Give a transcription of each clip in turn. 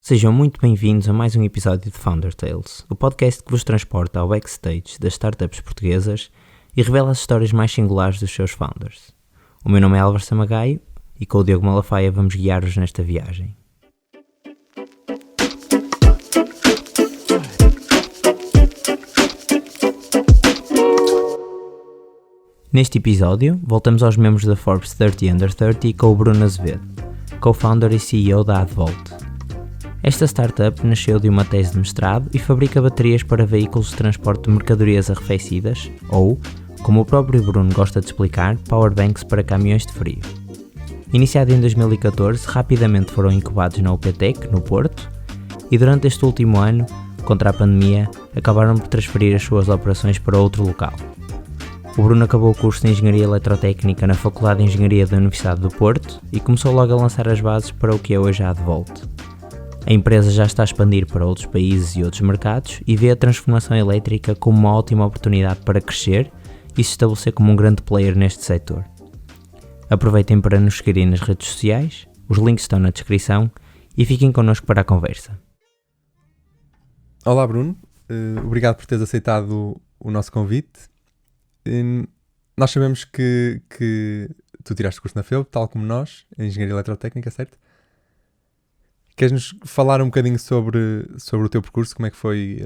Sejam muito bem-vindos a mais um episódio de Founder Tales, o podcast que vos transporta ao backstage das startups portuguesas e revela as histórias mais singulares dos seus founders. O meu nome é Álvaro Samagaio e com o Diogo Malafaia vamos guiar-vos nesta viagem. Neste episódio, voltamos aos membros da Forbes 30 Under 30 com o Bruno Azevedo, co-founder e CEO da Advolt. Esta startup nasceu de uma tese de mestrado e fabrica baterias para veículos de transporte de mercadorias arrefecidas ou, como o próprio Bruno gosta de explicar, powerbanks para caminhões de frio. Iniciado em 2014, rapidamente foram incubados na UPTEC, no Porto, e durante este último ano, contra a pandemia, acabaram por transferir as suas operações para outro local. O Bruno acabou o curso de Engenharia Eletrotécnica na Faculdade de Engenharia da Universidade do Porto e começou logo a lançar as bases para o que é hoje a Advolt. A empresa já está a expandir para outros países e outros mercados e vê a transformação elétrica como uma ótima oportunidade para crescer e se estabelecer como um grande player neste setor. Aproveitem para nos seguirem nas redes sociais, os links estão na descrição e fiquem connosco para a conversa. Olá Bruno, obrigado por teres aceitado o nosso convite. Nós sabemos que tu tiraste curso na FEUP, tal como nós, em Engenharia Eletrotécnica, certo? Queres-nos falar um bocadinho sobre o teu percurso, como é que foi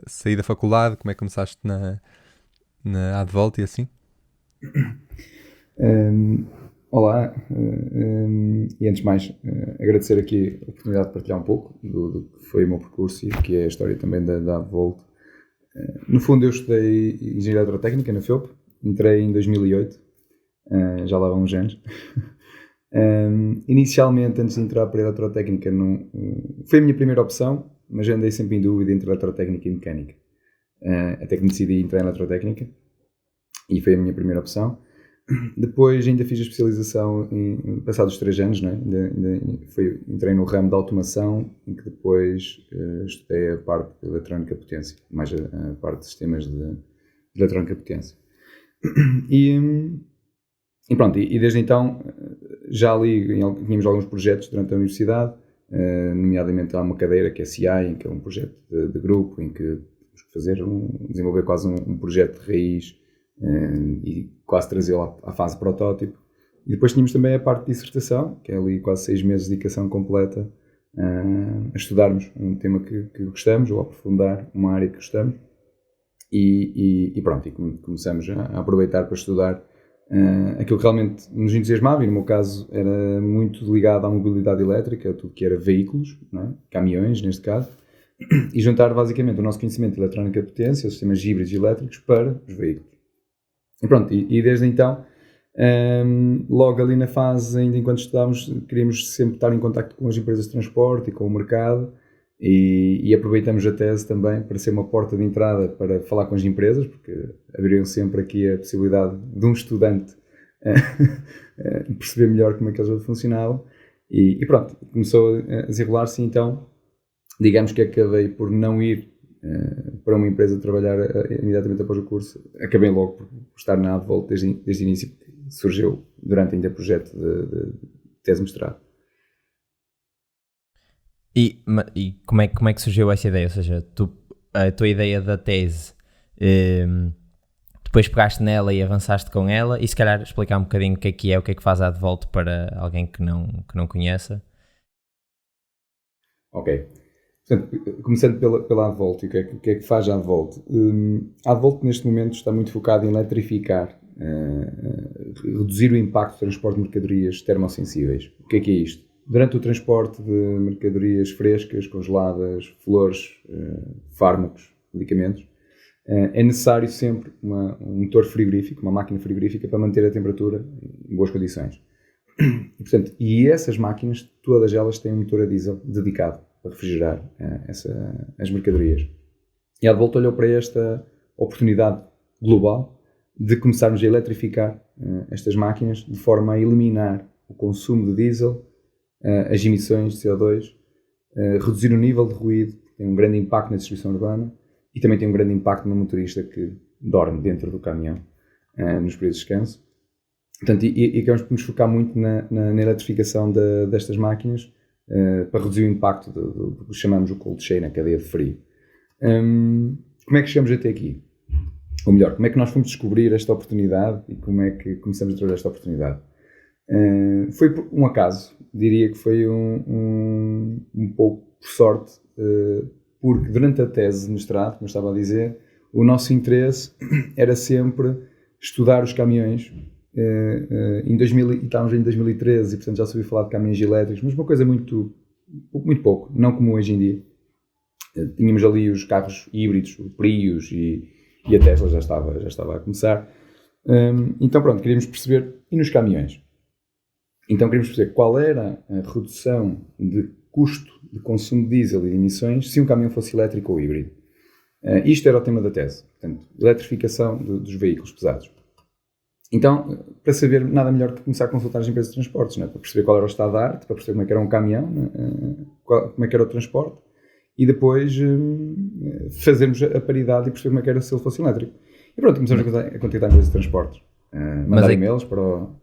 sair da faculdade, como é que começaste na Advolt e assim? Olá, e antes de mais agradecer aqui a oportunidade de partilhar um pouco do que foi o meu percurso e que é a história também da Advolt. No fundo eu estudei Engenharia Eletrotécnica na FEUP, entrei em 2008, já lá vão uns anos. Inicialmente, antes de entrar para a Eletrotécnica, foi a minha primeira opção, mas andei sempre em dúvida entre Eletrotécnica e Mecânica. Até que me decidi entrar em Eletrotécnica e foi a minha primeira opção. Depois ainda fiz a especialização passados 3 anos, não é? Entrei no ramo da automação, em que depois estudei a parte de eletrónica potência, mais a parte de sistemas de eletrónica potência. E pronto, e desde então já ali tínhamos alguns projetos durante a universidade, nomeadamente há uma cadeira que é CI, que é um projeto de grupo, em que temos que desenvolver quase um projeto de raiz e quase trazê-lo à fase protótipo. E depois tínhamos também a parte de dissertação, que é ali quase 6 meses de dedicação completa a estudarmos um tema que gostamos ou a aprofundar uma área que gostamos. E pronto, e começamos a aproveitar para estudar aquilo que realmente nos entusiasmava, e no meu caso era muito ligado à mobilidade elétrica, tudo que era veículos, não é? Caminhões neste caso, e juntar basicamente o nosso conhecimento de eletrónica de potência, sistemas híbridos e elétricos para os veículos. E pronto, e desde então, logo ali na fase, ainda enquanto estudávamos, queríamos sempre estar em contacto com as empresas de transporte e com o mercado, e aproveitamos a tese também para ser uma porta de entrada para falar com as empresas, porque abriram sempre aqui a possibilidade de um estudante perceber melhor como é que eles funcionavam, e pronto, começou a desenrolar-se. Então, digamos que acabei por não ir para uma empresa trabalhar imediatamente após o curso, acabei logo por estar na Advolt desde o início, que surgiu durante ainda o projeto de tese de mestrado. E como é que surgiu essa ideia? Ou seja, a tua ideia da tese, depois pegaste nela e avançaste com ela, e se calhar explicar um bocadinho o que é que faz a Advolt para alguém que não conheça. Ok. Portanto, começando pela Advolt, o que é que faz a Advolt? A Advolt neste momento está muito focada em eletrificar, reduzir o impacto do transporte de mercadorias termossensíveis. O que é isto? Durante o transporte de mercadorias frescas, congeladas, flores, fármacos, medicamentos, é necessário sempre um motor frigorífico, uma máquina frigorífica, para manter a temperatura em boas condições. E essas máquinas, todas elas têm um motor a diesel dedicado para refrigerar as mercadorias. E a Advolt olhou para esta oportunidade global de começarmos a eletrificar estas máquinas de forma a eliminar o consumo de diesel, as emissões de CO2, reduzir o nível de ruído, que tem um grande impacto na distribuição urbana, e também tem um grande impacto no motorista que dorme dentro do caminhão nos períodos de descanso. Portanto, e acabamos por nos focar muito na eletrificação destas máquinas, para reduzir o impacto do que chamamos o cold chain, a cadeia de frio. Como é que chegamos até aqui? Ou melhor, como é que nós fomos descobrir esta oportunidade e como é que começamos a trabalhar esta oportunidade? Foi por um acaso, diria que foi um pouco por sorte, porque durante a tese de mestrado, como eu estava a dizer, o nosso interesse era sempre estudar os caminhões. Estávamos em 2013 e, portanto, já se ouviu falar de caminhões elétricos, mas uma coisa muito pouco, não como hoje em dia. Tínhamos ali os carros híbridos, o Prius e a Tesla já estava a começar. Então, pronto, queríamos perceber, e nos caminhões? Então, queríamos perceber qual era a redução de custo de consumo de diesel e de emissões se um caminhão fosse elétrico ou híbrido. Isto era o tema da tese, portanto, eletrificação dos veículos pesados. Então, para saber, nada melhor que começar a consultar as empresas de transportes, para perceber qual era o estado da arte, para perceber como é que era um caminhão, como é que era o transporte, e depois fazermos a paridade e perceber como é que era se ele fosse elétrico. E pronto, começamos a contactar empresas de transportes, mandar e-mails para o...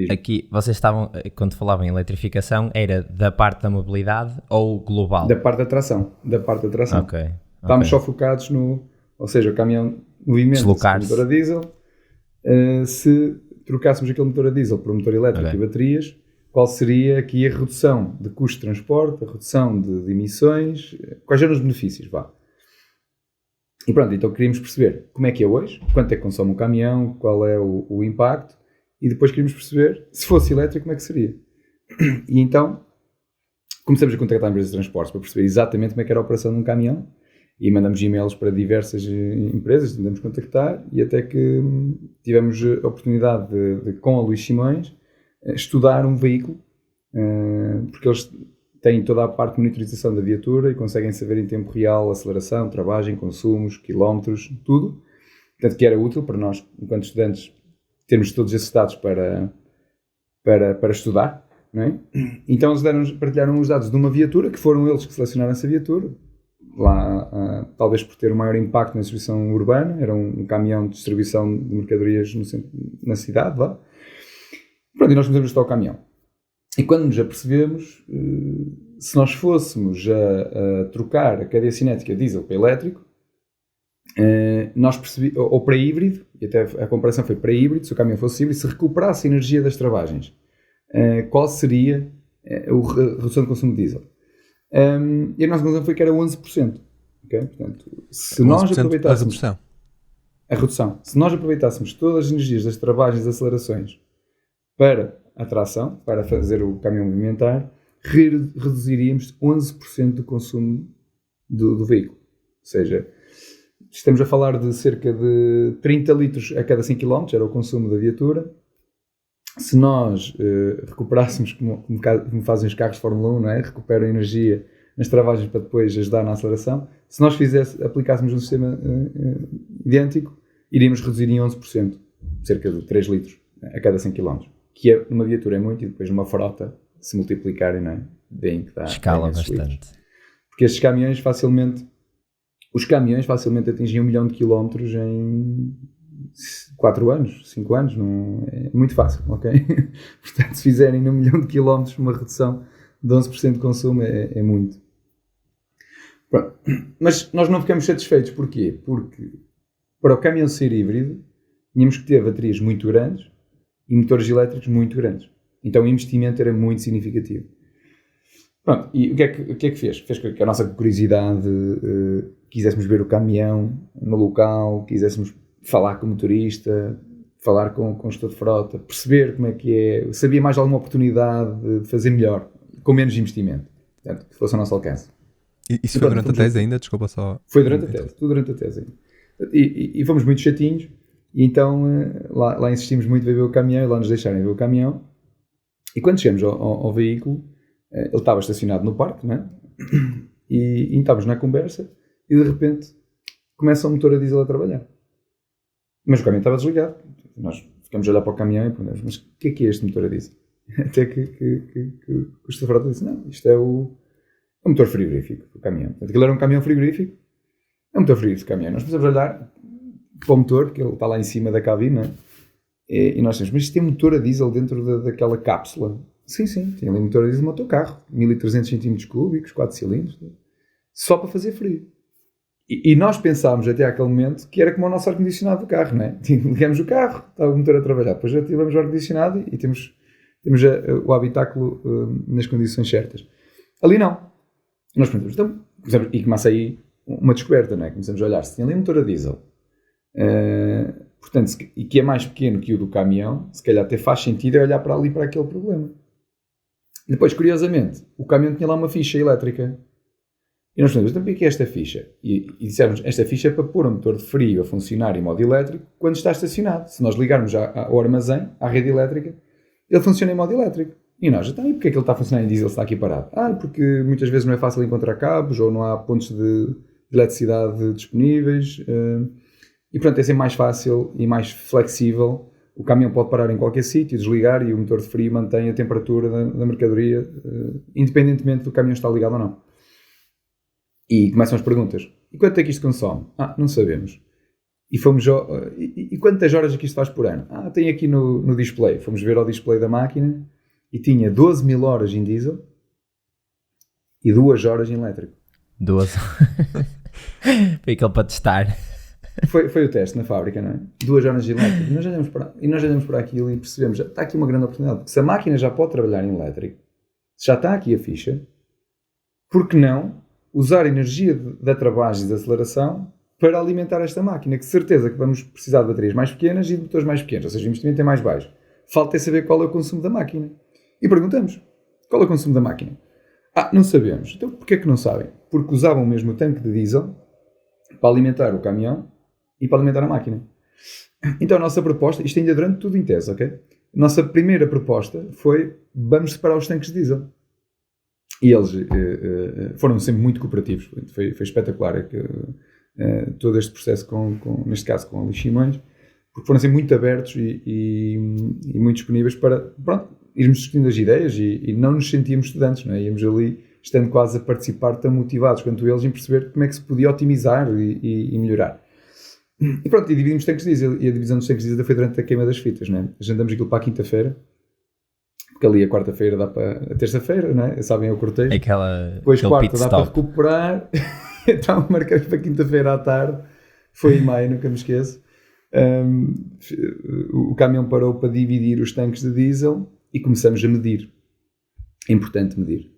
Aqui, vocês estavam, quando falavam em eletrificação, era da parte da mobilidade ou global? Da parte da tração. Ok. Estávamos só focados ou seja, o caminhão movimenta-se com motor a diesel. Se trocássemos aquele motor a diesel por um motor elétrico e baterias, qual seria aqui a redução de custo de transporte, a redução de emissões, quais eram os benefícios, E pronto, então queríamos perceber como é que é hoje, quanto é que consome um caminhão, qual é o impacto, e depois queríamos perceber, se fosse elétrico, como é que seria. E então começamos a contactar empresas de transportes para perceber exatamente como é que era a operação de um caminhão, e mandamos e-mails para diversas empresas, tentamos contactar, e até que tivemos a oportunidade de com a Luís Simões, estudar um veículo, porque eles têm toda a parte de monitorização da viatura e conseguem saber em tempo real aceleração, travagem, consumos, quilómetros, tudo. Portanto, que era útil para nós, enquanto estudantes, termos todos esses dados para estudar, não é? Então eles partilharam os dados de uma viatura, que foram eles que selecionaram essa viatura, lá, talvez por ter um maior impacto na distribuição urbana, era um caminhão de distribuição de mercadorias na cidade, Pronto, e nós começamos a estudar o caminhão. E quando nos apercebemos, se nós fôssemos a trocar a cadeia cinética diesel para elétrico, nós percebemos, ou para híbrido, e até a comparação foi para híbrido, se o caminhão fosse híbrido, se recuperasse a energia das travagens, qual seria a redução de consumo de diesel? E a nossa conclusão foi que era 11%. Okay? Portanto, se nós aproveitássemos a redução, se nós aproveitássemos todas as energias das travagens e acelerações para a tração, para fazer o caminhão movimentar, reduziríamos 11% do consumo do veículo. Ou seja, estamos a falar de cerca de 30 litros a cada 100 km, era o consumo da viatura. Se nós recuperássemos, como fazem os carros de Fórmula 1, não é? Recuperam energia nas travagens para depois ajudar na aceleração, se nós aplicássemos um sistema idêntico, iríamos reduzir em 11%, cerca de 3 litros a cada 100 km. Que numa viatura é muito, e depois numa frota, se multiplicarem, não é? Bem que dá. Escala bastante. Litros. Porque estes caminhões facilmente atingem 1 milhão de quilómetros em 4 anos, 5 anos, não, é muito fácil, ok? Portanto, se fizerem 1 milhão de quilómetros uma redução de 11% de consumo é muito. Pronto. Mas nós não ficamos satisfeitos, porquê? Porque para o caminhão ser híbrido, tínhamos que ter baterias muito grandes e motores elétricos muito grandes. Então o investimento era muito significativo. Pronto, e o que é que fez? Fez com que a nossa curiosidade, quiséssemos ver o caminhão no local, quiséssemos falar com o motorista, falar com o gestor de frota, perceber como é que é, sabia mais de alguma oportunidade de fazer melhor, com menos investimento. Portanto, que fosse ao nosso alcance. Isso foi durante a tese ainda? Desculpa só. Foi durante a tese, tudo durante a tese ainda. E fomos muito chatinhos, e então lá insistimos muito em ver o caminhão, e lá nos deixarem ver o caminhão. E quando chegamos ao veículo, ele estava estacionado no parque, não é? E estávamos na conversa, e de repente começa o motor a diesel a trabalhar. Mas o caminhão estava desligado. Nós ficamos a olhar para o caminhão e perguntamos, mas o que é este motor a diesel? Até que o gestor de frota disse, não, isto é o motor frigorífico do caminhão. Portanto, aquilo era um caminhão frigorífico, é um motor frigorífico do caminhão. Nós precisamos olhar para o motor, que ele está lá em cima da cabine, não é? E nós temos, mas isto tem motor a diesel dentro daquela cápsula. Sim, tinha ali motor a diesel no autocarro, 1300 cm3, 4 cilindros, só para fazer frio. E nós pensámos até àquele momento que era como o nosso ar-condicionado do carro, não é? Ligamos o carro, estava o motor a trabalhar, depois ativamos o ar-condicionado e temos o habitáculo nas condições certas. Ali não. Nós pensamos, então, e começa aí uma descoberta, não é? Começamos a olhar, se tem ali um motor a diesel, portanto, e que é mais pequeno que o do caminhão, se calhar até faz sentido olhar para ali para aquele problema. Depois, curiosamente, o caminhão tinha lá uma ficha elétrica. E nós pensamos, então o que é esta ficha? E dissemos, esta ficha é para pôr um motor de frio a funcionar em modo elétrico quando está estacionado. Se nós ligarmos ao armazém, à rede elétrica, ele funciona em modo elétrico. E nós, então, e porquê é que ele está a funcionar em diesel se está aqui parado? Porque muitas vezes não é fácil encontrar cabos ou não há pontos de eletricidade disponíveis. E pronto, é sempre mais fácil e mais flexível. O caminhão pode parar em qualquer sítio, desligar e o motor de frio mantém a temperatura da mercadoria, independentemente do caminhão estar ligado ou não. E começam as perguntas. E quanto é que isto consome? Não sabemos. E quantas horas é que isto faz por ano? Tem aqui no display. Fomos ver ao display da máquina e tinha 12.000 horas em diesel e 2 horas em elétrico. 12. Foi aquele para testar. Foi o teste na fábrica, não é? 2 horas de elétrico. E nós olhamos para aquilo e percebemos, está aqui uma grande oportunidade. Porque se a máquina já pode trabalhar em elétrico, se já está aqui a ficha, por que não usar a energia da travagem e da aceleração para alimentar esta máquina? Que de certeza que vamos precisar de baterias mais pequenas e de motores mais pequenos, ou seja, o investimento é mais baixo. Falta é saber qual é o consumo da máquina. E perguntamos, qual é o consumo da máquina? Não sabemos. Então porquê é que não sabem? Porque usavam o mesmo tanque de diesel para alimentar o caminhão e para alimentar a máquina. Então a nossa proposta, isto ainda durante tudo em tese, ok? A nossa primeira proposta foi, vamos separar os tanques de diesel. E eles foram sempre muito cooperativos. Foi espetacular todo este processo, neste caso com a Liximões, porque foram sempre muito abertos e muito disponíveis para irmos discutindo as ideias e não nos sentíamos estudantes, não é? Íamos ali, estando quase a participar, tão motivados quanto eles em perceber como é que se podia otimizar e melhorar. E pronto, e dividimos tanques de diesel, e a divisão dos tanques de diesel foi durante a queima das fitas, não é? Agendamos aquilo para a quinta-feira, porque ali a quarta-feira dá para a terça-feira, não é? Sabem, eu cortei. Depois quarta dá para recuperar. Então marcamos para quinta-feira à tarde. Foi em maio, nunca me esqueço. O caminhão parou para dividir os tanques de diesel e começamos a medir. É importante medir.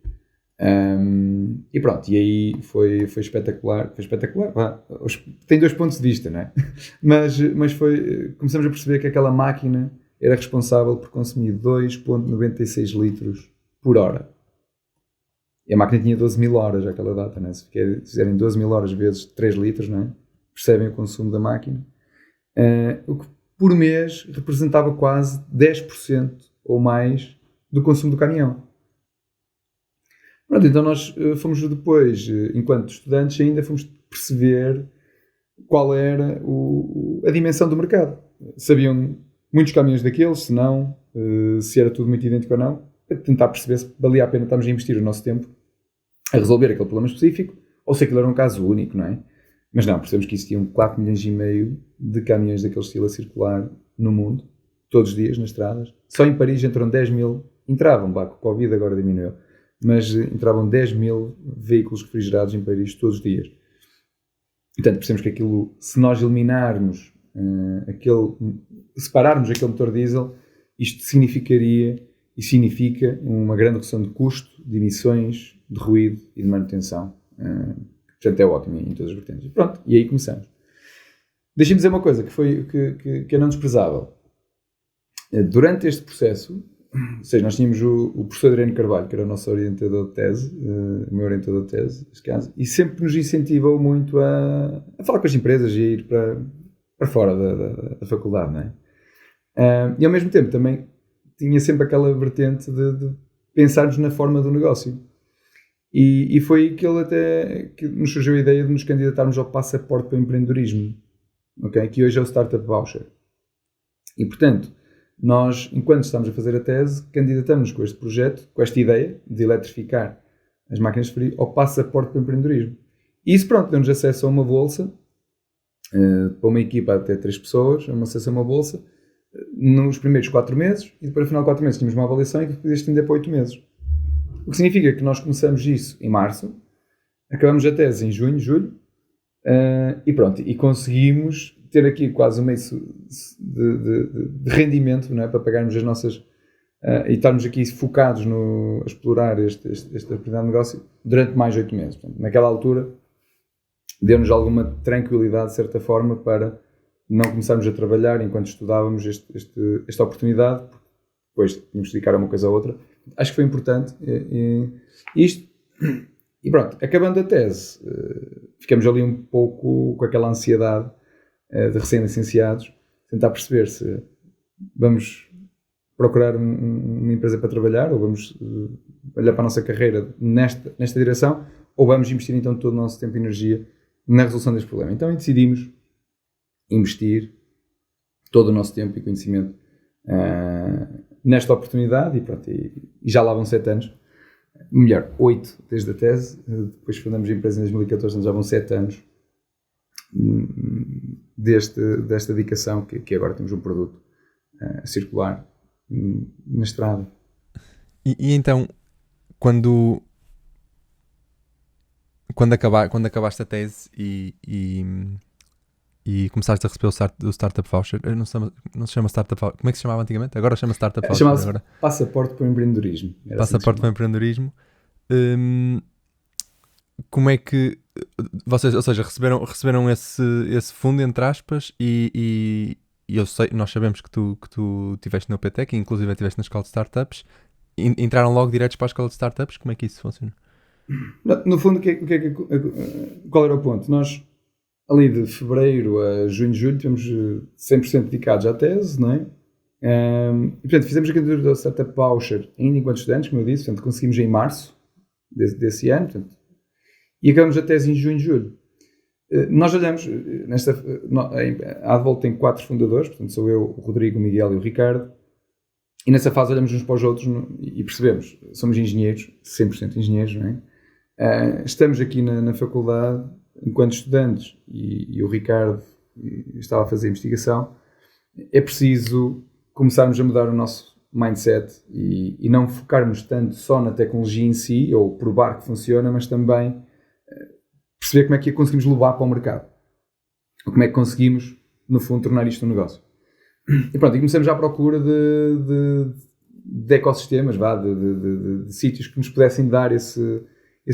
E pronto, e aí foi espetacular. Foi espetacular. Tem 2 pontos de vista, não é? Mas começamos a perceber que aquela máquina era responsável por consumir 2,96 litros por hora. E a máquina tinha 12.000 horas àquela data, não é? Se fizerem 12.000 horas vezes 3 litros, não é? Percebem o consumo da máquina. O que por mês representava quase 10% ou mais do consumo do caminhão. Pronto, então nós fomos depois, enquanto estudantes, ainda fomos perceber qual era a dimensão do mercado. Sabiam muitos caminhões daqueles, se não, se era tudo muito idêntico ou não, para tentar perceber se valia a pena estarmos a investir o nosso tempo a resolver aquele problema específico, ou se aquilo era um caso único, não é? Mas não, percebemos que existiam 4,5 milhões de caminhões daquele estilo a circular no mundo, todos os dias, nas estradas. Só em Paris entram 10.000, entravam, com o Covid agora diminuiu, mas entravam 10.000 veículos refrigerados em Paris todos os dias. Portanto, percebemos que aquilo, se nós eliminarmos separarmos aquele motor diesel, isto significaria e significa uma grande redução de custo, de emissões, de ruído e de manutenção. Portanto, é ótimo em todas as vertentes. E pronto, e aí começamos. Deixem-me dizer uma coisa que é não desprezável. Durante este processo, ou seja, nós tínhamos o professor Adriano Carvalho, que era o nosso orientador de tese, o meu orientador de tese, neste caso, e sempre nos incentivou muito a falar com as empresas e a ir para fora da faculdade, não é? E ao mesmo tempo também tinha sempre aquela vertente de pensarmos na forma do negócio. E foi que nos surgiu a ideia de nos candidatarmos ao passaporte para o empreendedorismo, okay? Que hoje é o Startup Voucher. E portanto, nós, enquanto estamos a fazer a tese, candidatamos com este projeto, com esta ideia de eletrificar as máquinas de frio, ao passaporte para o empreendedorismo. E isso, pronto, deu-nos acesso a uma bolsa, para uma equipa até 3 pessoas, acesso a uma bolsa, nos primeiros 4 meses, e depois no final de 4 meses tínhamos uma avaliação e que podia estender para 8 meses. O que significa que nós começamos isso em março, acabamos a tese em junho, julho, e pronto, e conseguimos ter aqui quase um mês de rendimento, não é? Para pagarmos as nossas, e estarmos aqui focados a explorar esta oportunidade de negócio durante mais 8 meses. Portanto, naquela altura deu-nos alguma tranquilidade, de certa forma, para não começarmos a trabalhar enquanto estudávamos esta oportunidade, porque depois tínhamos de dedicar a uma coisa ou outra. Acho que foi importante isto. E pronto, acabando a tese, ficamos ali um pouco com aquela ansiedade de recém-licenciados, tentar perceber se vamos procurar uma empresa para trabalhar, ou vamos olhar para a nossa carreira nesta direção, ou vamos investir então todo o nosso tempo e energia na resolução deste problema. Então decidimos investir todo o nosso tempo e conhecimento nesta oportunidade, e pronto, e já lá vão 7 anos, melhor, 8 desde a tese, depois fundamos a empresa em 2014, então já vão 7 anos desta dedicação, que agora temos um produto a circular na estrada. E então, quando acabaste a tese e começaste a receber o Startup Voucher, não se chama Startup Voucher, como é que se chamava antigamente? Agora chama Startup Voucher. Chamava-se agora. Passaporte para o Empreendedorismo. Passaporte para o Empreendedorismo. Como é que vocês, ou seja, receberam esse fundo, entre aspas, e nós sabemos que tu estiveste na UPTEC, e inclusive estiveste na Escola de Startups, entraram logo diretos para a Escola de Startups? Como é que isso funciona? No fundo, qual era o ponto? Nós, ali de fevereiro a junho, julho, tivemos 100% dedicados à tese, não é? E, portanto, fizemos a candidatura do Startup Voucher ainda enquanto estudantes, como eu disse, portanto, conseguimos em março desse ano, portanto, e acabamos a tese em junho, julho. Nós olhamos, a Advolt tem 4 fundadores, portanto, sou eu, o Rodrigo, o Miguel e o Ricardo, e nessa fase olhamos uns para os outros e percebemos, somos engenheiros, 100% engenheiros, não é? Estamos aqui na faculdade enquanto estudantes, e o Ricardo estava a fazer investigação. É preciso começarmos a mudar o nosso mindset e não focarmos tanto só na tecnologia em si, ou provar que funciona, mas também perceber como é que a conseguimos levar para o mercado, ou como é que conseguimos, no fundo, tornar isto um negócio. E pronto, e começamos à procura de ecossistemas, de sítios que nos pudessem dar esse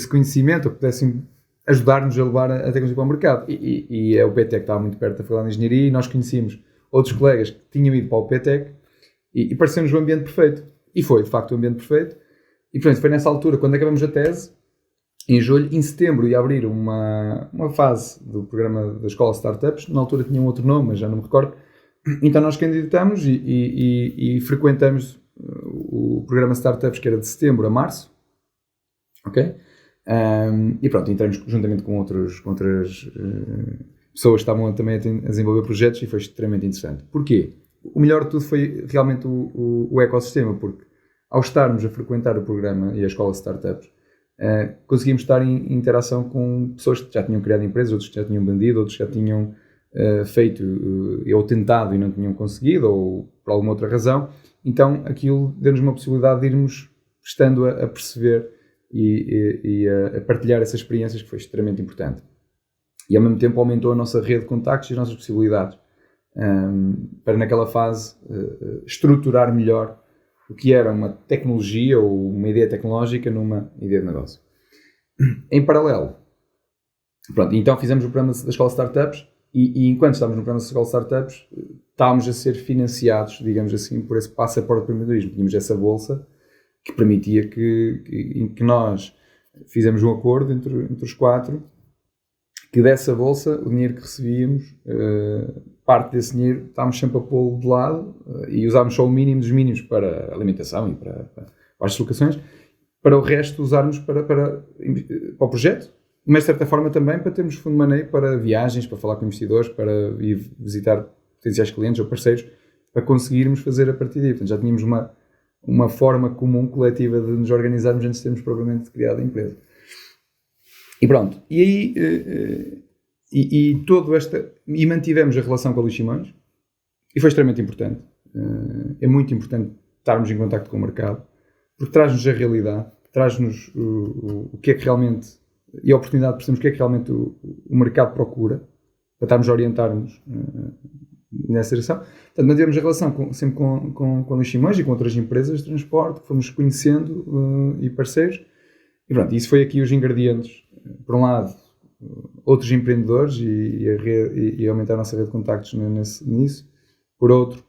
conhecimento, ou que pudessem ajudar-nos a levar a tecnologia para o mercado. E a UPTEC estava muito perto da Faculdade de Engenharia, e nós conhecíamos outros colegas que tinham ido para a UPTEC, e pareceu-nos o ambiente perfeito. E foi, de facto, o ambiente perfeito. E, portanto, foi nessa altura, quando acabamos a tese, em julho. Em setembro ia abrir uma fase do programa da Escola Startups. Na altura tinha um outro nome, mas já não me recordo. Então nós candidatamos e frequentamos o programa Startups, que era de setembro a março. Ok? E pronto, entramos juntamente com outras pessoas que estavam também a desenvolver projetos, e foi extremamente interessante. Porquê? O melhor de tudo foi realmente o ecossistema, porque ao estarmos a frequentar o programa e a Escola de Startups, conseguimos estar em interação com pessoas que já tinham criado empresas, outros que já tinham vendido, outros que já tinham feito ou tentado e não tinham conseguido, ou por alguma outra razão. Então aquilo deu-nos uma possibilidade de irmos estando a perceber e a partilhar essas experiências, que foi extremamente importante. E ao mesmo tempo aumentou a nossa rede de contactos e as nossas possibilidades para naquela fase estruturar melhor o que era uma tecnologia ou uma ideia tecnológica numa ideia de negócio. Em paralelo, pronto, então fizemos o programa da Escola Startups, e enquanto estávamos no programa da Escola Startups, estávamos a ser financiados, digamos assim, por esse passaporte de empreendedorismo. Tínhamos essa bolsa que permitia que nós fizemos um acordo entre os 4, que dessa bolsa, o dinheiro que recebíamos, parte desse dinheiro estávamos sempre a pô-lo de lado, e usávamos só o mínimo dos mínimos para alimentação e para as deslocações, para o resto usarmos para o projeto, mas de certa forma também para termos fundo de maneio para viagens, para falar com investidores, para ir visitar potenciais clientes ou parceiros, para conseguirmos fazer a partir daí. Portanto, já tínhamos uma forma comum, coletiva, de nos organizarmos antes de termos propriamente criado a empresa. E pronto, e aí e mantivemos a relação com a Luís Simões, e foi extremamente importante. é muito importante estarmos em contacto com o mercado, porque traz-nos a realidade, traz-nos o que é que realmente, e a oportunidade de percebermos o que é que realmente o mercado procura, para estarmos a orientar-nos nessa direção. Portanto, mantemos a relação sempre com Luís Simões e com outras empresas de transporte que fomos conhecendo e parceiros. E pronto, isso foi aqui os ingredientes. Por um lado, outros empreendedores e aumentar a nossa rede de contactos nisso. Por outro,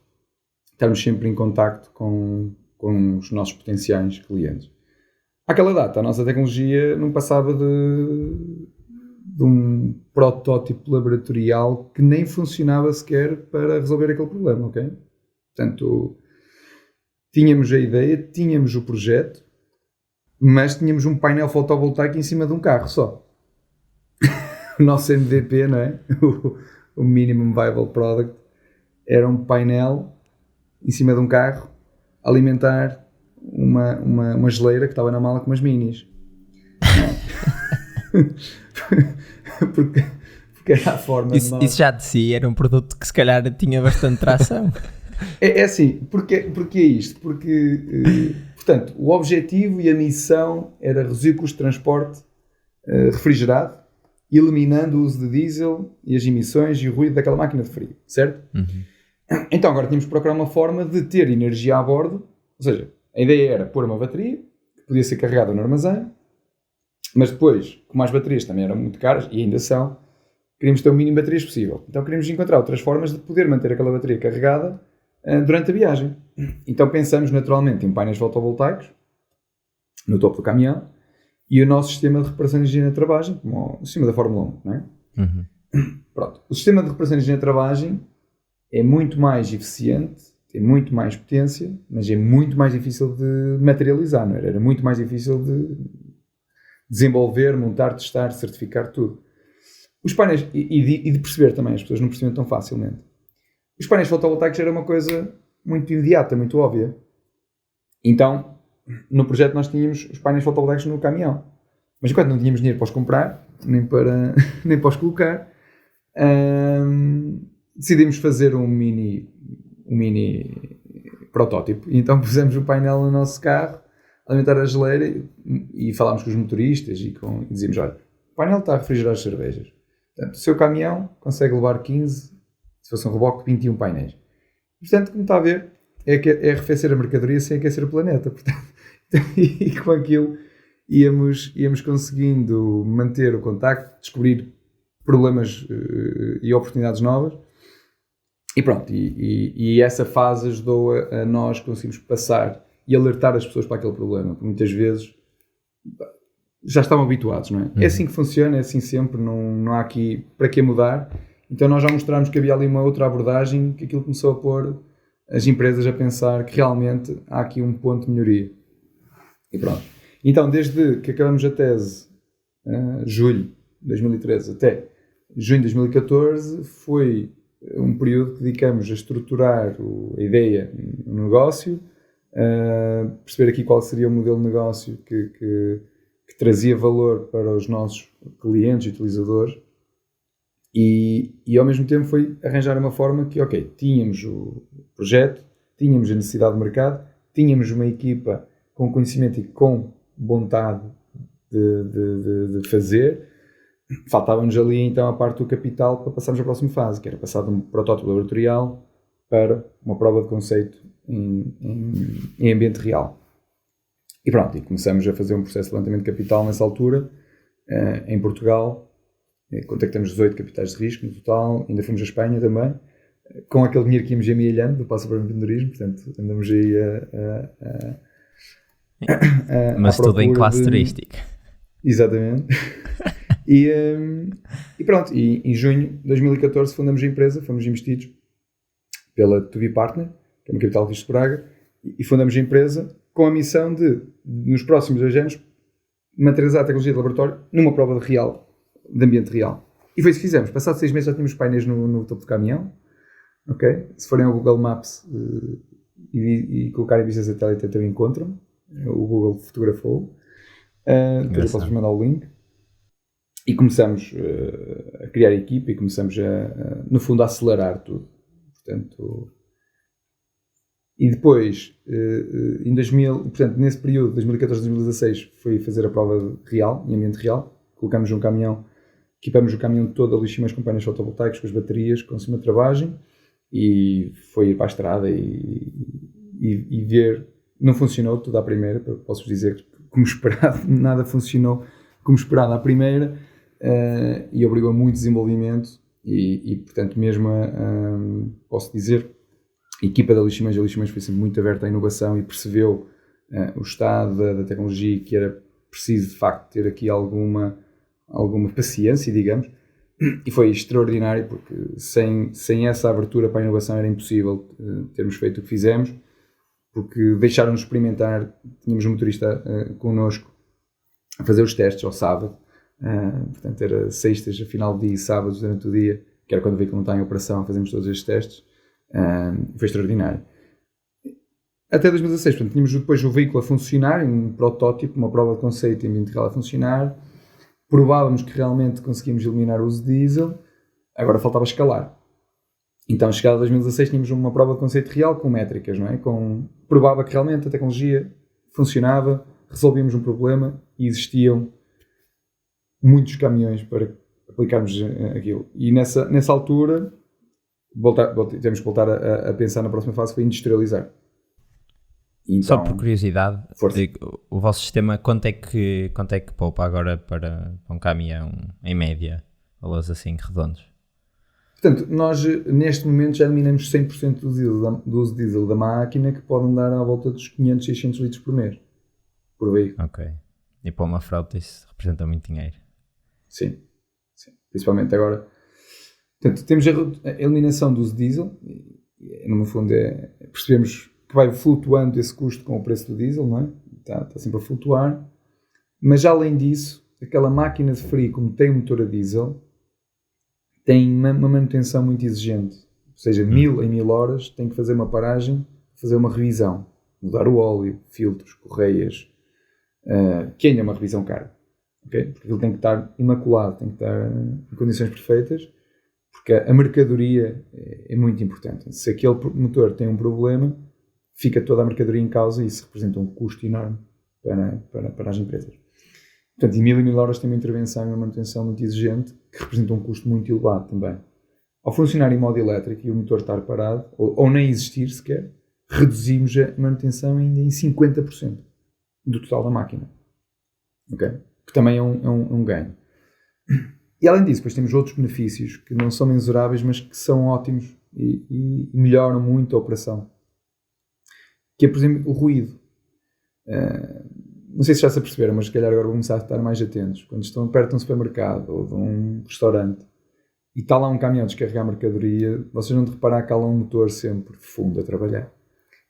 estarmos sempre em contacto com os nossos potenciais clientes. Àquela data, a nossa tecnologia não passava de um protótipo laboratorial que nem funcionava sequer para resolver aquele problema, ok? Portanto, tínhamos a ideia, tínhamos o projeto, mas tínhamos um painel fotovoltaico em cima de um carro só. O nosso MVP, não é? O Minimum Viable Product, era um painel em cima de um carro a alimentar uma geleira que estava na mala com umas minis. porque era a forma isso já de si era um produto que se calhar tinha bastante tração. É assim, porque é isto? Porque, portanto, o objetivo e a missão era reduzir o custo de transporte refrigerado, eliminando o uso de diesel e as emissões e o ruído daquela máquina de frio, certo? Uhum. Então agora tínhamos que procurar uma forma de ter energia a bordo, ou seja, a ideia era pôr uma bateria que podia ser carregada no armazém, mas depois, como as baterias também eram muito caras, e ainda são, queríamos ter o mínimo de baterias possível. Então queríamos encontrar outras formas de poder manter aquela bateria carregada durante a viagem. Então pensamos naturalmente em painéis fotovoltaicos no topo do caminhão e o nosso sistema de recuperação de energia na travagem, como o sistema da Fórmula 1, não é? Uhum. Pronto. O sistema de recuperação de energia na travagem é muito mais eficiente, tem muito mais potência, mas é muito mais difícil de materializar, não era? Era muito mais difícil de desenvolver, montar, testar, certificar tudo. Os painéis, e de perceber também, as pessoas não percebiam tão facilmente. Os painéis fotovoltaicos era uma coisa muito imediata, muito óbvia. Então, no projeto nós tínhamos os painéis fotovoltaicos no caminhão. Mas enquanto não tínhamos dinheiro para os comprar, nem para os colocar, decidimos fazer um mini protótipo. E então pusemos o painel no nosso carro, alimentar a geleira e falámos com os motoristas e dizíamos, olha, o painel está a refrigerar as cervejas. Portanto, o seu caminhão consegue levar 15, se fosse um reboque, 21 painéis. Portanto, como está a ver, é arrefecer a mercadoria sem aquecer o planeta. Portanto, e com aquilo íamos conseguindo manter o contacto, descobrir problemas e oportunidades novas. E pronto, e essa fase ajudou a nós conseguirmos passar e alertar as pessoas para aquele problema, porque muitas vezes já estavam habituados, não é? É assim que funciona, é assim sempre, não há aqui para que mudar. Então nós já mostramos que havia ali uma outra abordagem, que aquilo começou a pôr as empresas a pensar que realmente há aqui um ponto de melhoria. E pronto. Então, desde que acabamos a tese, julho de 2013 até junho de 2014, foi um período que dedicamos a estruturar a ideia, o negócio, perceber aqui qual seria o modelo de negócio que trazia valor para os nossos clientes e utilizadores e ao mesmo tempo foi arranjar uma forma que, ok, tínhamos o projeto, tínhamos a necessidade de mercado, tínhamos uma equipa com conhecimento e com vontade de fazer. Faltava-nos ali então a parte do capital para passarmos à próxima fase, que era passar de um protótipo laboratorial para uma prova de conceito em ambiente real. E pronto, e começamos a fazer um processo de levantamento de capital nessa altura, em Portugal. Contactamos 18 capitais de risco no total, ainda fomos à Espanha também, com aquele dinheiro que íamos amealhando do passo para o empreendedorismo, portanto andamos aí mas tudo em classe turística. Exatamente. E pronto, e em junho de 2014 fundamos a empresa, fomos investidos pela Tuvi Partner, que é uma capital de risco de Braga, e fundamos a empresa com a missão de, nos próximos 2 anos, materializar a tecnologia de laboratório numa prova de ambiente real. E foi isso que fizemos. Passados 6 meses já tínhamos painéis no topo do caminhão. Okay? Se forem ao Google Maps e colocarem vista satélite, também encontram. O Google fotografou. Depois eu posso-vos mandar o link. E começamos a criar a equipa e começamos no fundo a acelerar tudo. Portanto, E depois, portanto, nesse período, 2014-2016, fui fazer a prova real, em ambiente real. Equipamos o caminhão todo a liximais com painéis fotovoltaicos, com as baterias, com cima de travagem, e foi ir para a estrada e ver. Não funcionou tudo à primeira, posso dizer que, como esperado, nada funcionou como esperado à primeira, e obrigou a muito desenvolvimento, e portanto, mesmo posso dizer, a equipa da Liximães foi sempre muito aberta à inovação e percebeu o estado da tecnologia, que era preciso de facto ter aqui alguma paciência, digamos, e foi extraordinário, porque sem essa abertura para a inovação era impossível termos feito o que fizemos, porque deixaram-nos experimentar. Tínhamos um motorista connosco a fazer os testes ao sábado, portanto era sextas, a final de dia e sábados durante o dia, que era quando o veículo não está em operação, fazemos todos estes testes. Foi extraordinário. Até 2016, portanto, tínhamos depois o veículo a funcionar, um protótipo, uma prova de conceito em ambiente real a funcionar, provávamos que realmente conseguimos eliminar o uso de diesel, agora faltava escalar. Então, chegado a 2016, tínhamos uma prova de conceito real com métricas, não é? Provava que realmente a tecnologia funcionava, resolvíamos um problema e existiam muitos caminhões para aplicarmos aquilo. E nessa altura, temos que voltar a pensar na próxima fase, foi industrializar. Então, só por curiosidade, o vosso sistema, quanto é que poupa agora para um caminhão, em média, valores assim redondos? Portanto, nós neste momento já eliminamos 100% do uso de diesel da máquina, que pode andar à volta dos 500, 600 litros por mês, por veículo. Ok. E para uma frota isso representa muito dinheiro. Sim. Principalmente agora. Portanto, temos a eliminação do uso de diesel, e no fundo percebemos que vai flutuando esse custo com o preço do diesel, não é? Está sempre a flutuar. Mas além disso, aquela máquina de frio, como tem um motor a diesel, tem uma manutenção muito exigente. Ou seja, 1000 em 1000 horas tem que fazer uma paragem, fazer uma revisão, mudar o óleo, filtros, correias, que ainda é uma revisão cara. Okay? Porque ele tem que estar imaculado, tem que estar em condições perfeitas, porque a mercadoria é muito importante. Se aquele motor tem um problema, fica toda a mercadoria em causa e isso representa um custo enorme para as empresas. Portanto, em 1000 e 1000 horas tem uma intervenção e uma manutenção muito exigente, que representa um custo muito elevado também. Ao funcionar em modo elétrico e o motor estar parado, ou nem existir sequer, reduzimos a manutenção ainda em 50% do total da máquina. Okay? Que também é um ganho. E além disso, depois temos outros benefícios que não são mensuráveis, mas que são ótimos e melhoram muito a operação. Que é, por exemplo, o ruído. Não sei se já se aperceberam, mas se calhar agora vou começar a estar mais atentos. Quando estão perto de um supermercado ou de um restaurante e está lá um caminhão a descarregar mercadoria, vocês vão reparar que há lá um motor sempre de fundo a trabalhar.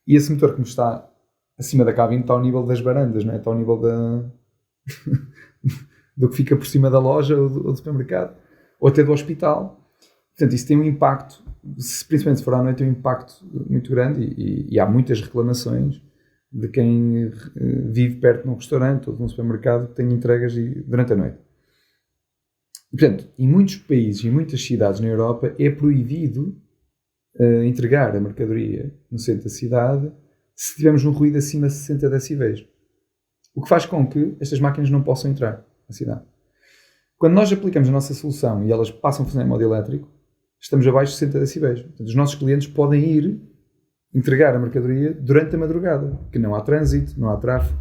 E esse motor, como está acima da cabine, está ao nível das varandas, não é? Está ao nível do que fica por cima da loja ou do supermercado, ou até do hospital. Portanto, isso tem um impacto, principalmente se for à noite, tem um impacto muito grande e há muitas reclamações de quem vive perto de um restaurante ou de um supermercado que tem entregas durante a noite. E, portanto, em muitos países, em muitas cidades na Europa, é proibido entregar a mercadoria no centro da cidade se tivermos um ruído acima de 60 decibéis. O que faz com que estas máquinas não possam entrar na cidade. Quando nós aplicamos a nossa solução e elas passam a funcionar em modo elétrico, estamos abaixo de 60 decibéis. Portanto, os nossos clientes podem ir entregar a mercadoria durante a madrugada, que não há trânsito, não há tráfego,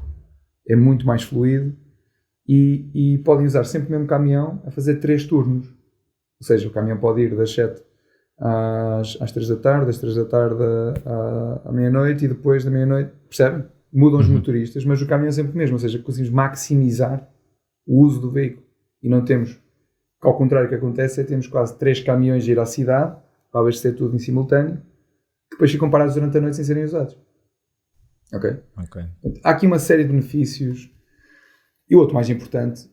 é muito mais fluido e podem usar sempre o mesmo caminhão a fazer 3 turnos. Ou seja, o caminhão pode ir das 7 às 3 da tarde, das 3 da tarde à meia-noite e depois da meia-noite, percebem? Mudam os motoristas, mas o caminhão é sempre o mesmo, ou seja, conseguimos maximizar o uso do veículo. E não temos, ao contrário, o que acontece é que temos quase 3 caminhões a ir à cidade para abastecer tudo em simultâneo, que depois ficam parados durante a noite sem serem usados. Ok? Há aqui uma série de benefícios. E o outro mais importante,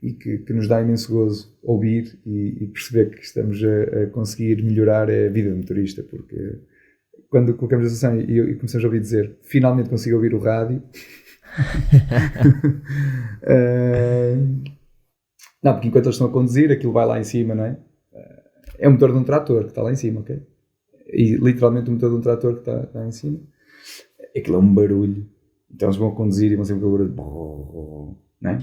e que nos dá imenso gozo ouvir e perceber que estamos a conseguir melhorar, é a vida do motorista, porque quando colocamos a solução e começamos a ouvir dizer, finalmente consigo ouvir o rádio. Não, porque enquanto eles estão a conduzir, aquilo vai lá em cima, não é? É o motor de um trator que está lá em cima, ok? E literalmente o motor de um trator que está lá em cima. aquilo é um barulho. Então eles vão conduzir e vão sempre com o barulho, não é?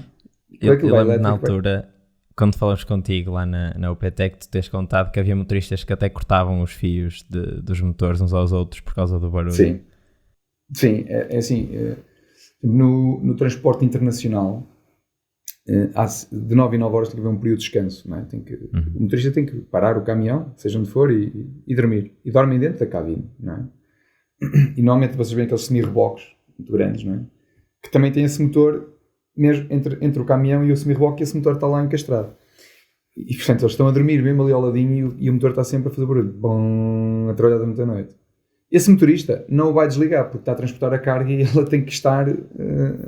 Eu lembro na altura, quando falamos contigo lá na UPTEC, tu tens contado que havia motoristas que até cortavam os fios dos motores uns aos outros por causa do barulho. Sim, é assim, no transporte internacional, de 9 em 9 horas tem que haver um período de descanso, não é? O motorista tem que parar o caminhão, seja onde for, e dormir. E dormem dentro da cabine, não é? E normalmente vocês veem aqueles semi-reboques muito grandes, não é? Que também tem esse motor, mesmo entre o caminhão e o semi-reboque, esse motor está lá encastrado. E portanto eles estão a dormir mesmo ali ao ladinho e o motor está sempre a fazer barulho, bom, a trabalhar durante a noite. Esse motorista não o vai desligar porque está a transportar a carga e ela tem que estar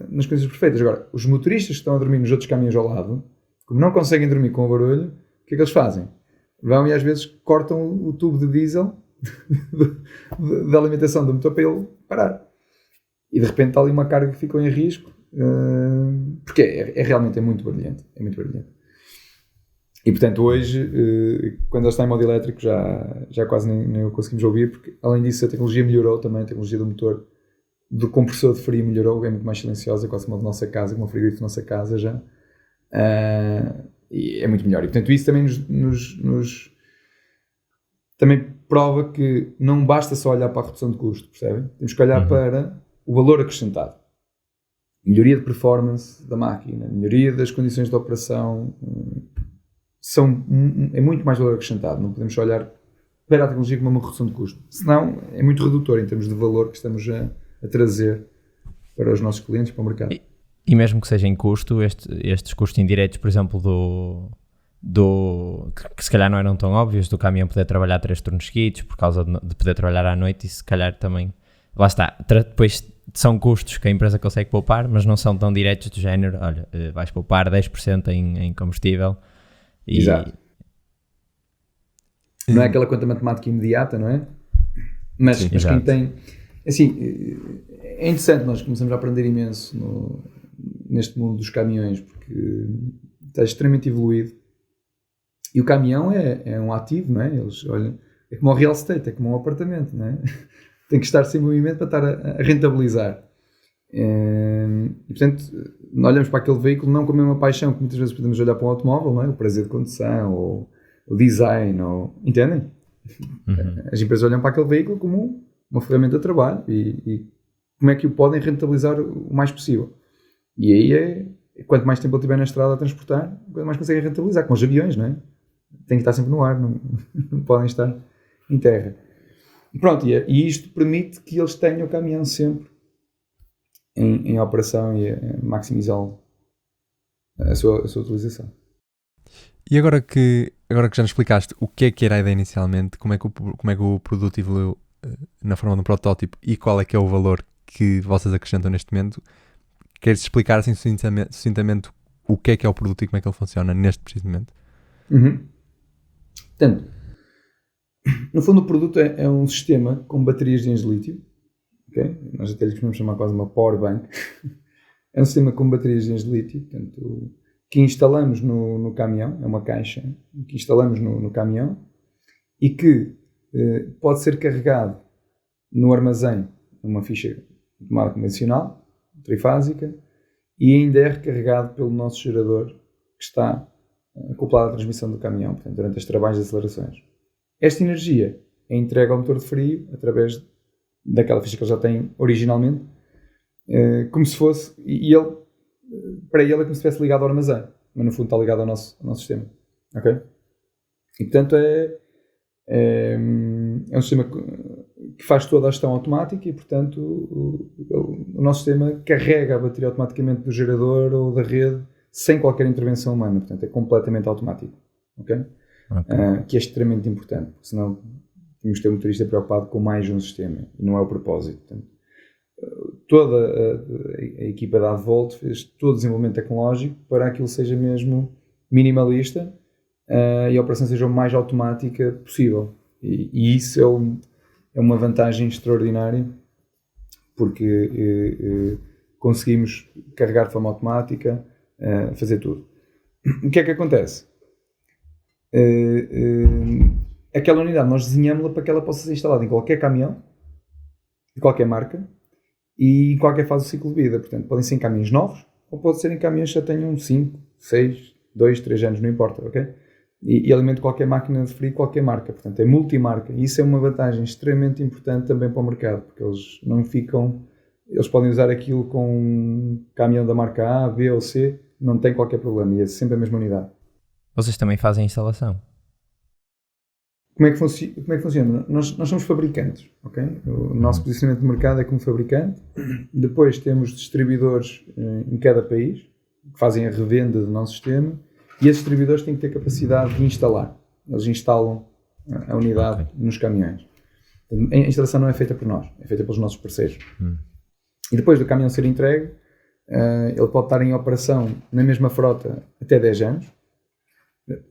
nas coisas perfeitas. Agora, os motoristas que estão a dormir nos outros caminhões ao lado, como não conseguem dormir com o barulho, o que é que eles fazem? Vão e às vezes cortam o tubo de diesel da alimentação do motor para ele parar. E de repente está ali uma carga que ficou em risco, porque realmente muito barulhento. É muito barulhento. E portanto hoje, quando ele está em modo elétrico, já quase nem o conseguimos ouvir, porque além disso a tecnologia melhorou também, a tecnologia do motor, do compressor de frio melhorou, é muito mais silenciosa, quase como a da nossa casa, como a frigorífico da nossa casa já. E é muito melhor. E portanto isso também nos também prova que não basta só olhar para a redução de custo, percebem? Temos que olhar para o valor acrescentado. Melhoria de performance da máquina, melhoria das condições de operação, é muito mais valor acrescentado. Não podemos olhar para a tecnologia como uma redução de custo. Senão é muito redutor em termos de valor que estamos a trazer para os nossos clientes, para o mercado. E mesmo que seja em custo, estes custos indiretos, por exemplo, que se calhar não eram tão óbvios, do caminhão poder trabalhar 3 turnos seguidos por causa de poder trabalhar à noite, e se calhar também, lá está, depois são custos que a empresa consegue poupar, mas não são tão diretos do género, olha, vais poupar 10% em combustível. Exato. Não é aquela conta matemática imediata, não é? Mas quem tem... Assim, é interessante, nós começamos a aprender imenso neste mundo dos caminhões, porque está extremamente evoluído. E o caminhão é um ativo, não é? Eles olham, é como o real estate, é como um apartamento, não é? Tem que estar sem movimento para estar a rentabilizar. E, portanto, nós olhamos para aquele veículo não como uma paixão, que muitas vezes podemos olhar para um automóvel, não é? O prazer de condução, ou o design, entendem? As empresas olham para aquele veículo como uma ferramenta de trabalho e como é que o podem rentabilizar o mais possível. E aí quanto mais tempo ele estiver na estrada a transportar, quanto mais conseguem rentabilizar, como os aviões, não é? Têm que estar sempre no ar, não podem estar em terra. E pronto, e isto permite que eles tenham o caminhão sempre em operação e a maximizar a sua utilização. E agora que já nos explicaste o que era a ideia inicialmente, como é que o produto evoluiu na forma de um protótipo e qual é que é o valor que vocês acrescentam neste momento, queres explicar assim sucintamente o que é o produto e como é que ele funciona neste preciso momento? Portanto, no fundo o produto é um sistema com baterias de íons de lítio, okay? Nós até lhe costumamos chamar quase uma power bank. É um sistema com baterias de íons de lítio, portanto, que instalamos no caminhão, é uma caixa que instalamos no caminhão e que pode ser carregado no armazém, numa ficha de tomada convencional, trifásica, e ainda é recarregado pelo nosso gerador que está acoplado à transmissão do caminhão, portanto, durante os trabalhos de acelerações. Esta energia é entregue ao motor de frio através daquela ficha que ele já tem originalmente, como se fosse, para ele é como se estivesse ligado ao armazém, mas no fundo está ligado ao nosso sistema. Ok? E portanto é um sistema que faz toda a gestão automática e portanto o nosso sistema carrega a bateria automaticamente do gerador ou da rede sem qualquer intervenção humana, portanto é completamente automático. Ok? Que é extremamente importante, porque senão temos que ter um motorista preocupado com mais de um sistema e não é o propósito. Portanto, toda a equipa da AdVolt fez todo o desenvolvimento tecnológico para que aquilo seja mesmo minimalista e a operação seja o mais automática possível. E isso é uma vantagem extraordinária, porque conseguimos carregar de forma automática, fazer tudo. O que é que acontece? Aquela unidade nós desenhamos-la para que ela possa ser instalada em qualquer caminhão, de qualquer marca, e em qualquer fase do ciclo de vida. Portanto, podem ser em caminhões novos ou pode ser em caminhões que já tenham 5, 6, 2, 3 anos, não importa, ok? E alimenta qualquer máquina de frio, qualquer marca. Portanto, é multimarca. E isso é uma vantagem extremamente importante também para o mercado, porque eles não ficam... Eles podem usar aquilo com um caminhão da marca A, B ou C, não tem qualquer problema. E é sempre a mesma unidade. Vocês também fazem instalação? Como é que funciona? Nós somos fabricantes, ok? O nosso posicionamento de mercado é como fabricante. Depois temos distribuidores em cada país que fazem a revenda do nosso sistema e esses distribuidores têm que ter capacidade de instalar. Eles instalam a unidade nos caminhões. A instalação não é feita por nós, é feita pelos nossos parceiros. E depois do caminhão ser entregue, ele pode estar em operação na mesma frota até 10 anos.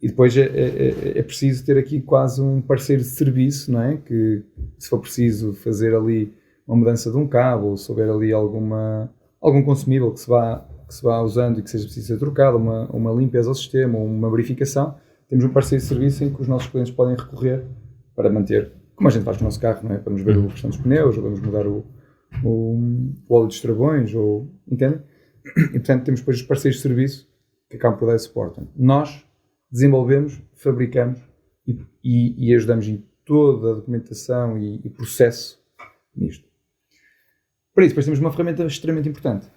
E depois é preciso ter aqui quase um parceiro de serviço, não é? Que se for preciso fazer ali uma mudança de um cabo, ou se houver ali algum consumível que se vá usando e que seja preciso ser trocado, uma limpeza ao sistema, ou uma verificação, temos um parceiro de serviço em que os nossos clientes podem recorrer para manter, como a gente faz com o nosso carro, não é? Vamos ver a questão dos pneus, ou vamos mudar o óleo dos travões, ou entende? E portanto temos depois os parceiros de serviço que acabam por dar esse suporte. Nós desenvolvemos, fabricamos e ajudamos em toda a documentação e processo nisto. Para isso, depois temos uma ferramenta extremamente importante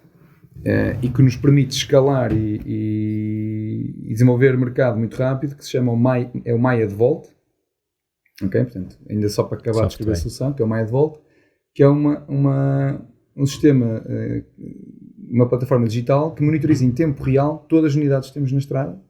e que nos permite escalar e desenvolver mercado muito rápido, que se chama o MyAdVault. Ok? Portanto, ainda só para acabar de descrever a solução, que é o MyAdVault, que é um sistema, uma plataforma digital que monitoriza em tempo real todas as unidades que temos na estrada.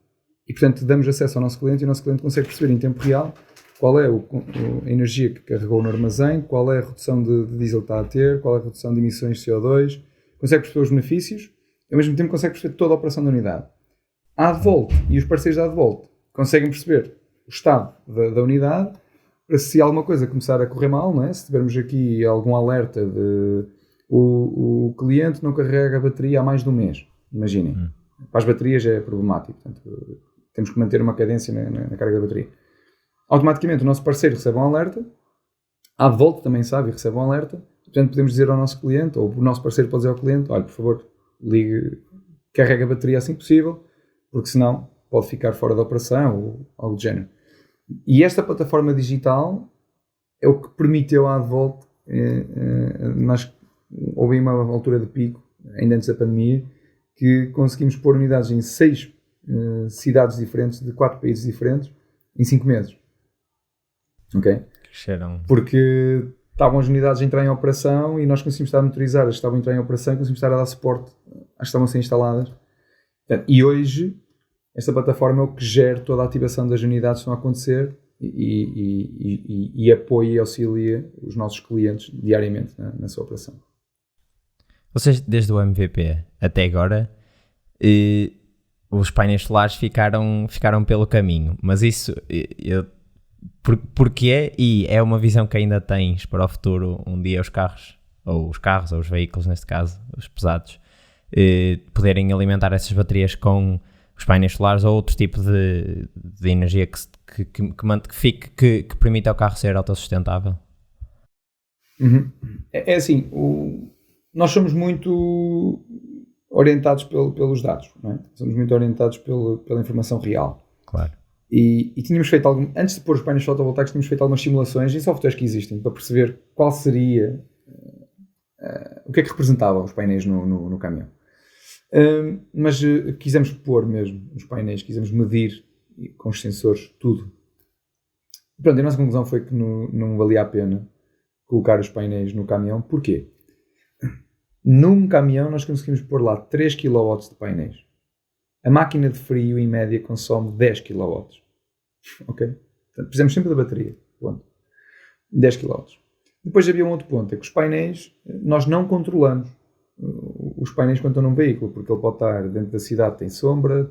E, portanto, damos acesso ao nosso cliente e o nosso cliente consegue perceber em tempo real qual é a energia que carregou no armazém, qual é a redução de diesel que está a ter, qual é a redução de emissões de CO2, consegue perceber os benefícios e, ao mesmo tempo, consegue perceber toda a operação da unidade. A AdVault e os parceiros da AdVault conseguem perceber o estado da unidade para se alguma coisa começar a correr mal, não é? Se tivermos aqui algum alerta de o cliente não carrega a bateria há mais de um mês, imaginem. Para as baterias é problemático, portanto, temos que manter uma cadência na carga da bateria. Automaticamente o nosso parceiro recebe um alerta, a AdVault também sabe e recebe um alerta, portanto podemos dizer ao nosso cliente, ou o nosso parceiro pode dizer ao cliente, olha, por favor, carrega a bateria assim que possível, porque senão pode ficar fora da operação ou algo do género. E esta plataforma digital é o que permitiu à AdVault, houve uma altura de pico, ainda antes da pandemia, que conseguimos pôr unidades em 6 cidades diferentes, de 4 países diferentes, em 5 meses. Ok? Porque estavam as unidades a entrar em operação e nós conseguimos estar a monitorizar as que estavam a entrar em operação e conseguimos estar a dar suporte às que estavam a ser instaladas. E hoje, esta plataforma é o que gera toda a ativação das unidades que estão a acontecer e apoia e auxilia os nossos clientes diariamente na sua operação. Vocês, desde o MVP até agora, os painéis solares ficaram pelo caminho, mas isso porque é uma visão que ainda tens para o futuro, um dia os carros ou os veículos, neste caso, os pesados, poderem alimentar essas baterias com os painéis solares ou outro tipo de energia que permita ao carro ser autossustentável? É assim, nós somos muito orientados pelos dados, não é? Somos muito orientados pela informação real. Claro. E tínhamos feito antes de pôr os painéis fotovoltaicos, tínhamos feito algumas simulações em softwares que existem para perceber qual seria, o que é que representava os painéis no caminhão. Mas quisemos pôr mesmo os painéis, quisemos medir com os sensores tudo. Pronto, a nossa conclusão foi que não valia a pena colocar os painéis no caminhão. Porquê? Num caminhão nós conseguimos pôr lá 3 kW de painéis. A máquina de frio, em média, consome 10 kW. Ok? Portanto, precisamos sempre da bateria. Ponto. 10 kW. Depois havia um outro ponto, é que os painéis, nós não controlamos os painéis quando estão num veículo, porque ele pode estar dentro da cidade, tem sombra,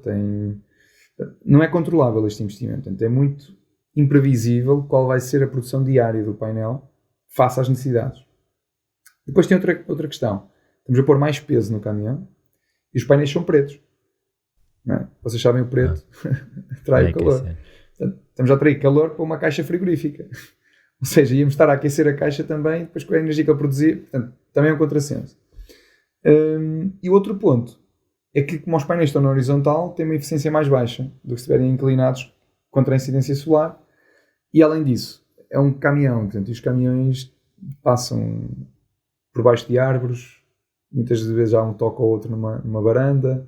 não é controlável este investimento. Portanto, é muito imprevisível qual vai ser a produção diária do painel face às necessidades. Depois tem outra questão. Estamos a pôr mais peso no caminhão e os painéis são pretos. Não é? Vocês sabem, o preto atrai o calor. Portanto, estamos a atrair calor para uma caixa frigorífica. Ou seja, íamos estar a aquecer a caixa também, depois com a energia que ele produzia, portanto, também é um contrassenso. E o outro ponto é que, como os painéis estão na horizontal, têm uma eficiência mais baixa do que se estiverem inclinados contra a incidência solar, e além disso, é um caminhão, portanto, e os caminhões passam por baixo de árvores, muitas vezes há um toque ou outro numa varanda,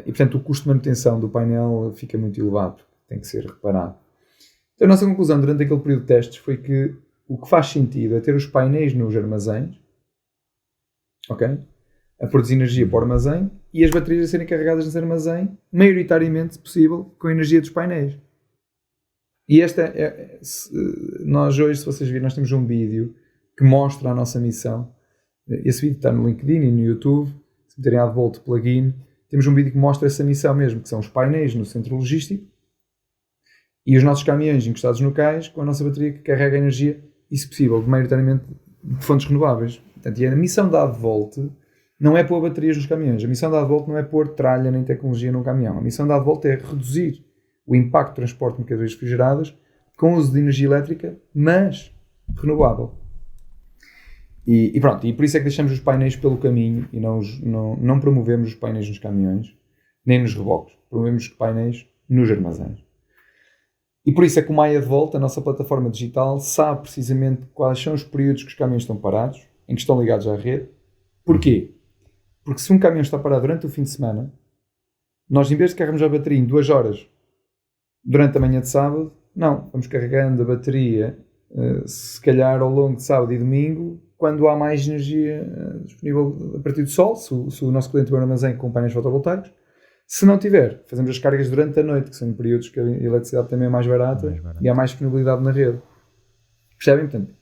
e portanto o custo de manutenção do painel fica muito elevado, tem que ser reparado. Então a nossa conclusão durante aquele período de testes foi que o que faz sentido é ter os painéis nos armazéns, ok? A produzir energia para o armazém e as baterias a serem carregadas nesse armazém, maioritariamente, se possível, com a energia dos painéis. E nós hoje, se vocês virem, nós temos um vídeo que mostra a nossa missão. Esse vídeo está no LinkedIn e no YouTube. Se meterem AdVolt plugin, temos um vídeo que mostra essa missão mesmo, que são os painéis no centro logístico e os nossos caminhões encostados no cais com a nossa bateria que carrega a energia, e se possível, maioritariamente de fontes renováveis. Portanto, e a missão da AdVolt não é pôr baterias nos caminhões. A missão da AdVolt não é pôr tralha nem tecnologia num caminhão. A missão da AdVolt é reduzir o impacto de transporte de mercadorias refrigeradas com o uso de energia elétrica, mas renovável. E pronto, e por isso é que deixamos os painéis pelo caminho e não promovemos os painéis nos caminhões, nem nos reboques. Promovemos os painéis nos armazéns. E por isso é que o MyAdVolt, a nossa plataforma digital, sabe precisamente quais são os períodos que os caminhões estão parados, em que estão ligados à rede. Porquê? Porque se um caminhão está parado durante o fim de semana, nós, em vez de carregarmos a bateria em 2 horas durante a manhã de sábado, não, vamos carregando a bateria se calhar ao longo de sábado e domingo, quando há mais energia disponível a partir do sol, se o nosso cliente tiver um armazém com painéis fotovoltaicos. Se não tiver, fazemos as cargas durante a noite, que são períodos que a eletricidade também é mais barata e há mais disponibilidade na rede. Percebem? Portanto,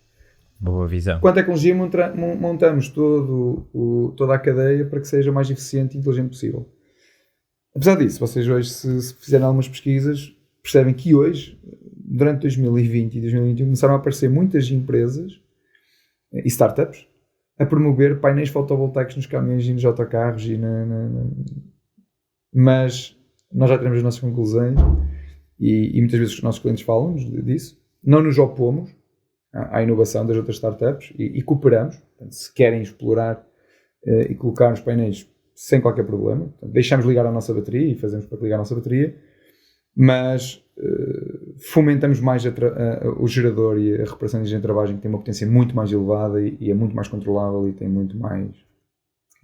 boa visão. com a tecnologia montamos toda a cadeia para que seja o mais eficiente e inteligente possível. Apesar disso, vocês hoje, se fizerem algumas pesquisas, percebem que hoje, durante 2020 e 2021, começaram a aparecer muitas empresas e startups a promover painéis fotovoltaicos nos caminhões e nos autocarros mas nós já temos as nossas conclusões e muitas vezes os nossos clientes falam disso. Não nos opomos à inovação das outras startups e cooperamos. Portanto, se querem explorar e colocar os painéis sem qualquer problema, portanto, deixamos ligar a nossa bateria e fazemos para ligar a nossa bateria, mas fomentamos mais o gerador e a recuperação de energia de travagem, que tem uma potência muito mais elevada e é muito mais controlável e tem muito mais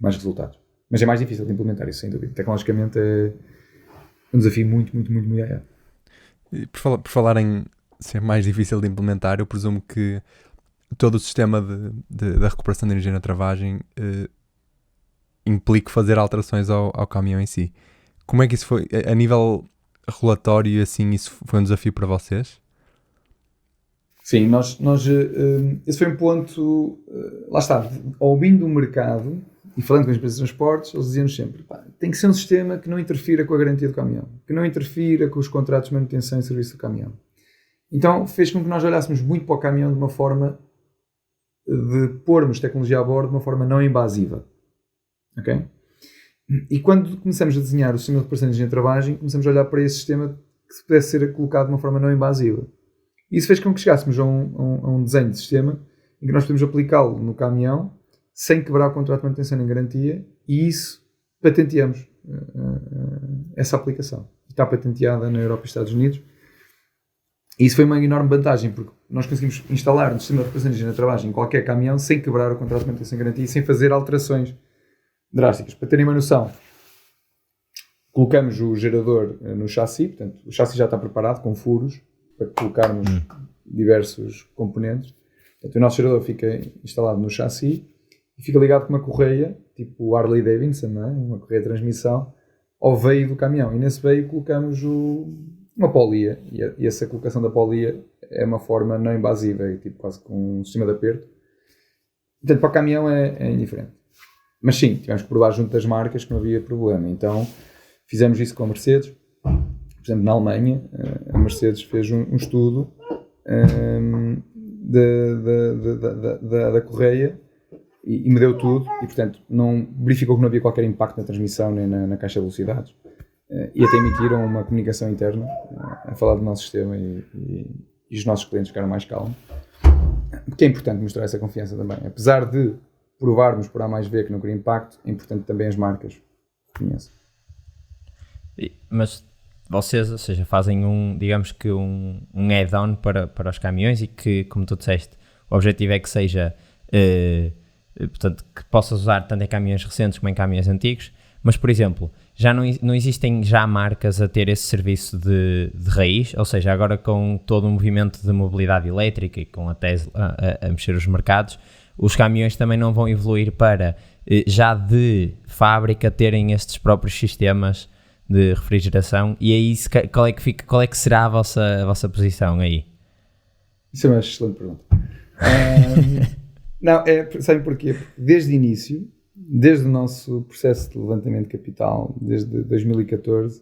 resultados. Mas é mais difícil de implementar isso, sem dúvida. Tecnologicamente é um desafio muito, muito, muito, muito grande. Por falar em ser mais difícil de implementar, eu presumo que todo o sistema da recuperação de energia na travagem implica fazer alterações ao caminhão em si. Como é que isso foi? A nível relatório, assim, isso foi um desafio para vocês? Sim, esse foi um ponto, lá está, ouvindo o mercado e falando com as empresas de transportes, eles diziam sempre, tem que ser um sistema que não interfira com a garantia do caminhão, que não interfira com os contratos de manutenção e serviço do caminhão. Então fez com que nós olhássemos muito para o caminhão de uma forma de pormos tecnologia a bordo de uma forma não invasiva. Ok? E quando começamos a desenhar o sistema de recuperação de energia de travagem, começamos a olhar para esse sistema que pudesse ser colocado de uma forma não invasiva. E isso fez com que chegássemos a um desenho de sistema em que nós podemos aplicá-lo no caminhão sem quebrar o contrato de manutenção nem garantia, e isso patenteamos essa aplicação. Está patenteada na Europa e Estados Unidos. E isso foi uma enorme vantagem, porque nós conseguimos instalar um sistema de recuperação de energia na travagem em qualquer caminhão sem quebrar o contrato de manutenção e garantia e sem fazer alterações drásticas. Para terem uma noção, colocamos o gerador no chassi, portanto, o chassi já está preparado com furos para colocarmos diversos componentes. Portanto, o nosso gerador fica instalado no chassi e fica ligado com uma correia, tipo o Harley Davidson, não é? Uma correia de transmissão, ao veio do caminhão. E nesse veio colocamos uma polia. E essa colocação da polia é uma forma não invasiva, é tipo quase com um sistema de aperto. Portanto, para o caminhão é indiferente. Mas sim, tivemos que provar junto das marcas que não havia problema. Então, fizemos isso com a Mercedes. Por exemplo, na Alemanha, a Mercedes fez um estudo da correia e medeu tudo. E, portanto, verificou que não havia qualquer impacto na transmissão nem na caixa de velocidades. E até emitiram uma comunicação interna a falar do nosso sistema e os nossos clientes ficaram mais calmos. Porque é importante mostrar essa confiança também. Apesar de provarmos por A mais B que não cria impacto, é importante também as marcas conheçam. Mas vocês, ou seja, fazem digamos que um add-on para os caminhões e que, como tu disseste, o objetivo é que seja, portanto, que possas usar tanto em caminhões recentes como em caminhões antigos, mas, por exemplo, já não existem já marcas a ter esse serviço de raiz, ou seja, agora com todo o movimento de mobilidade elétrica e com a Tesla a mexer os mercados, os caminhões também não vão evoluir para, já de fábrica, terem estes próprios sistemas de refrigeração, e aí qual é que será a vossa posição aí? Isso é uma excelente pergunta. Não, sabem porquê? Porque desde o início, desde o nosso processo de levantamento de capital, desde 2014,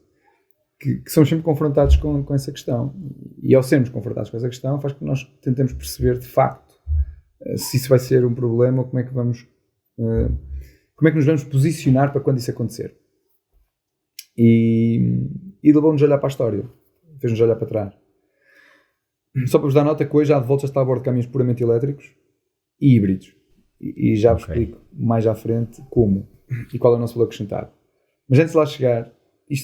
que somos sempre confrontados com essa questão, e ao sermos confrontados com essa questão faz com que nós tentemos perceber de facto se isso vai ser um problema ou como é que nos vamos posicionar para quando isso acontecer. E levou-nos a olhar para a história, fez-nos olhar para trás. Só para vos dar nota que hoje a AdVolt já está a bordo de caminhões puramente elétricos e híbridos. E já vos explico mais à frente como e qual é o nosso valor acrescentado. Mas antes de lá chegar,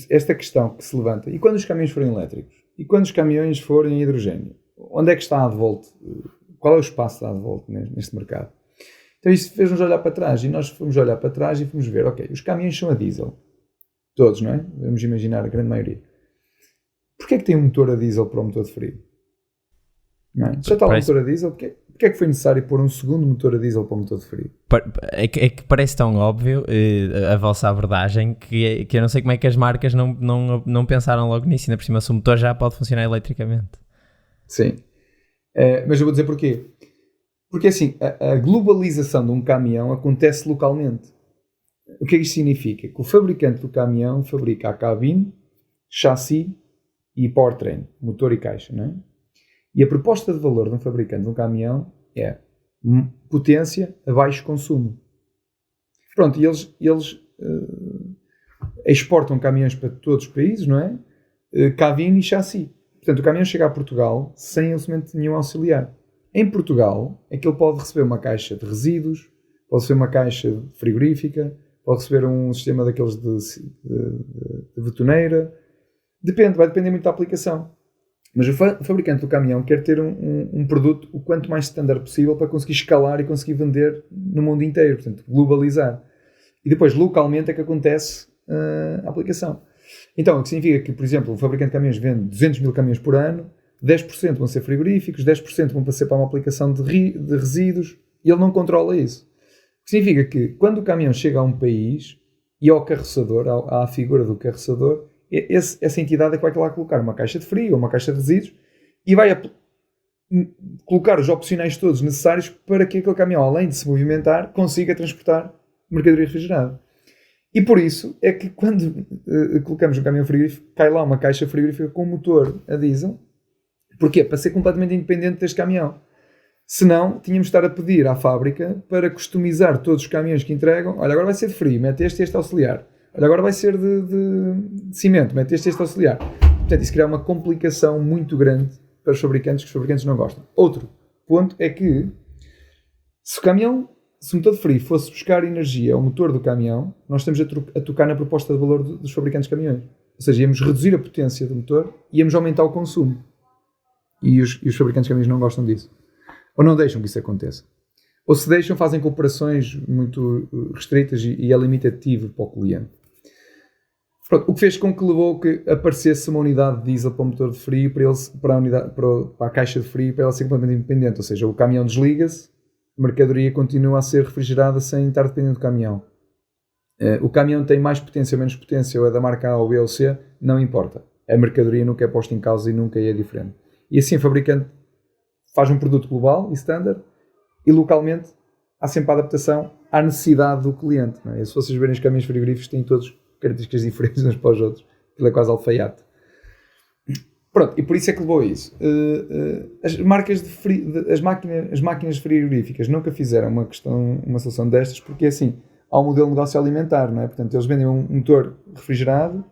esta questão que se levanta, e quando os caminhões forem elétricos? E quando os caminhões forem hidrogênio? Onde é que está a AdVolt? Qual é o espaço da AdVolt neste mercado? Então isso fez-nos olhar para trás, e nós fomos olhar para trás e fomos ver, ok, os caminhões são a diesel. Todos, não é? Vamos imaginar a grande maioria. Porquê é que tem um motor a diesel para o motor de frio? Não é? Já está lá o motor a diesel, porquê é que foi necessário pôr um segundo motor a diesel para o motor de frio? É que parece tão óbvio a vossa abordagem que eu não sei como é que as marcas não pensaram logo nisso, ainda por cima se o motor já pode funcionar eletricamente. Sim, mas eu vou dizer porquê. Porque assim, a globalização de um caminhão acontece localmente. O que é que isto significa? Que o fabricante do caminhão fabrica a cabine, chassi e powertrain, motor e caixa, não é? E a proposta de valor de um fabricante de um caminhão é potência a baixo consumo. Pronto, e eles exportam caminhões para todos os países, não é? Cabine e chassi. Portanto, o caminhão chega a Portugal sem absolutamente nenhum auxiliar. Em Portugal, é que ele pode receber uma caixa de resíduos, pode receber uma caixa frigorífica, pode receber um sistema daqueles de betoneira. Vai depender muito da aplicação. Mas o fabricante do caminhão quer ter um produto o quanto mais standard possível para conseguir escalar e conseguir vender no mundo inteiro. Portanto, globalizar. E depois, localmente, é que acontece a aplicação. Então, o que significa que, por exemplo, o fabricante de caminhões vende 200 mil caminhões por ano, 10% vão ser frigoríficos, 10% vão ser para uma aplicação de resíduos, e ele não controla isso. O que significa que, quando o caminhão chega a um país, e ao carroçador, à figura do carroçador, essa entidade é que vai lá colocar uma caixa de frio ou uma caixa de resíduos e vai colocar os opcionais todos necessários para que aquele caminhão, além de se movimentar, consiga transportar mercadoria refrigerada. E por isso é que quando colocamos um caminhão frigorífico, cai lá uma caixa frigorífica com motor a diesel. Porquê? Para ser completamente independente deste caminhão. Senão, tínhamos de estar a pedir à fábrica para customizar todos os caminhões que entregam. Olha, agora vai ser de frio, mete este auxiliar. Olha, agora vai ser de cimento, mete este auxiliar. Portanto, isso cria uma complicação muito grande para os fabricantes, que os fabricantes não gostam. Outro ponto é que, se o motor de frio fosse buscar energia ao motor do caminhão, nós estamos a tocar na proposta de valor dos fabricantes de caminhões. Ou seja, íamos reduzir a potência do motor e íamos aumentar o consumo. E os fabricantes de caminhões não gostam disso. Ou não deixam que isso aconteça. Ou se deixam, fazem cooperações muito restritas e é limitativo para o cliente. Pronto, o que fez com que levou que aparecesse uma unidade de diesel para o motor de frio, para a caixa de frio, para ela ser completamente independente. Ou seja, o caminhão desliga-se, a mercadoria continua a ser refrigerada sem estar dependente do caminhão. O caminhão tem mais potência ou menos potência, ou é da marca A ou B ou C, não importa. A mercadoria nunca é posta em causa e nunca é diferente. E assim o fabricante faz um produto global e standard e localmente há sempre a adaptação à necessidade do cliente. Não é? E se vocês verem os caminhões frigoríficos, têm todos características diferentes uns para os outros. Aquilo é quase alfaiate. Pronto, e por isso é que levou a isso. As máquinas frigoríficas nunca fizeram uma solução destas, porque assim, há um modelo de negócio alimentar, não é? Portanto, eles vendem um motor refrigerado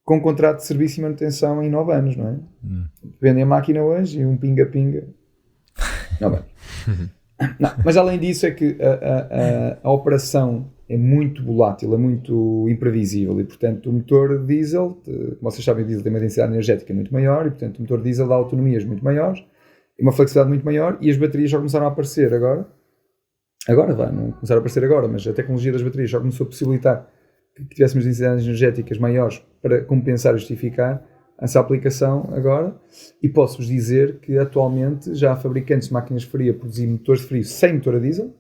com um contrato de serviço e manutenção em 9 anos, não é? Vendem a máquina hoje e um pinga-pinga Não, bem. Não, mas além disso é que a operação é muito volátil, é muito imprevisível e, portanto, o motor diesel, como vocês sabem, o diesel tem uma densidade energética muito maior e, portanto, o motor diesel dá autonomias muito maiores e uma flexibilidade muito maior, e as baterias já começaram a aparecer agora, não começaram a aparecer agora, mas a tecnologia das baterias já começou a possibilitar que tivéssemos densidades energéticas maiores para compensar e justificar essa aplicação agora, e posso-vos dizer que atualmente já há fabricantes de máquinas de frio a produzir motores de frio sem motor a diesel,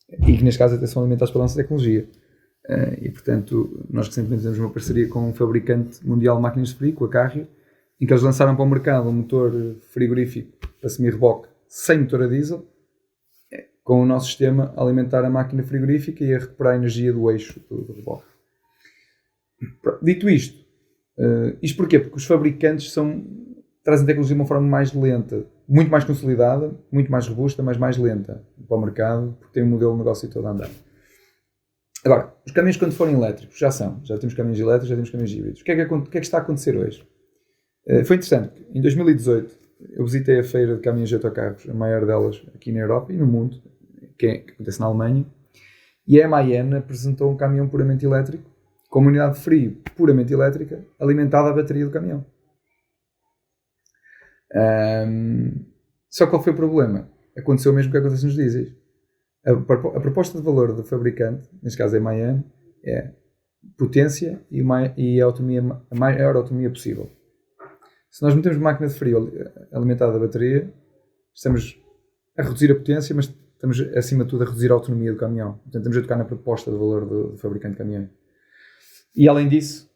e que neste caso até são alimentados pela nossa tecnologia. E portanto, nós recentemente temos uma parceria com um fabricante mundial de máquinas de frio, com a Carrier, em que eles lançaram para o mercado um motor frigorífico para semi-reboque sem motor a diesel, com o nosso sistema a alimentar a máquina frigorífica e a recuperar a energia do eixo do reboque. Dito isto, isto porquê? Porque os fabricantes trazem tecnologia de uma forma mais lenta, muito mais consolidada, muito mais robusta, mas mais lenta para o mercado, porque tem um modelo de negócio todo a andar. Agora, os caminhões quando forem elétricos, já temos caminhões elétricos, já temos caminhões híbridos. O que é que está a acontecer hoje? Foi interessante, em 2018 eu visitei a feira de caminhões de autocarros, a maior delas aqui na Europa e no mundo, que acontece na Alemanha, e a MAN apresentou um caminhão puramente elétrico, com uma unidade de frio puramente elétrica, alimentada à bateria do caminhão. Só qual foi o problema? Aconteceu o mesmo que acontece nos dieséis. A proposta de valor do fabricante, neste caso a MAN, é potência e a maior autonomia possível. Se nós metemos uma máquina de frio alimentada à bateria, estamos a reduzir a potência, mas estamos acima de tudo a reduzir a autonomia do caminhão. Portanto, estamos a tocar na proposta de valor do fabricante de caminhão. E além disso,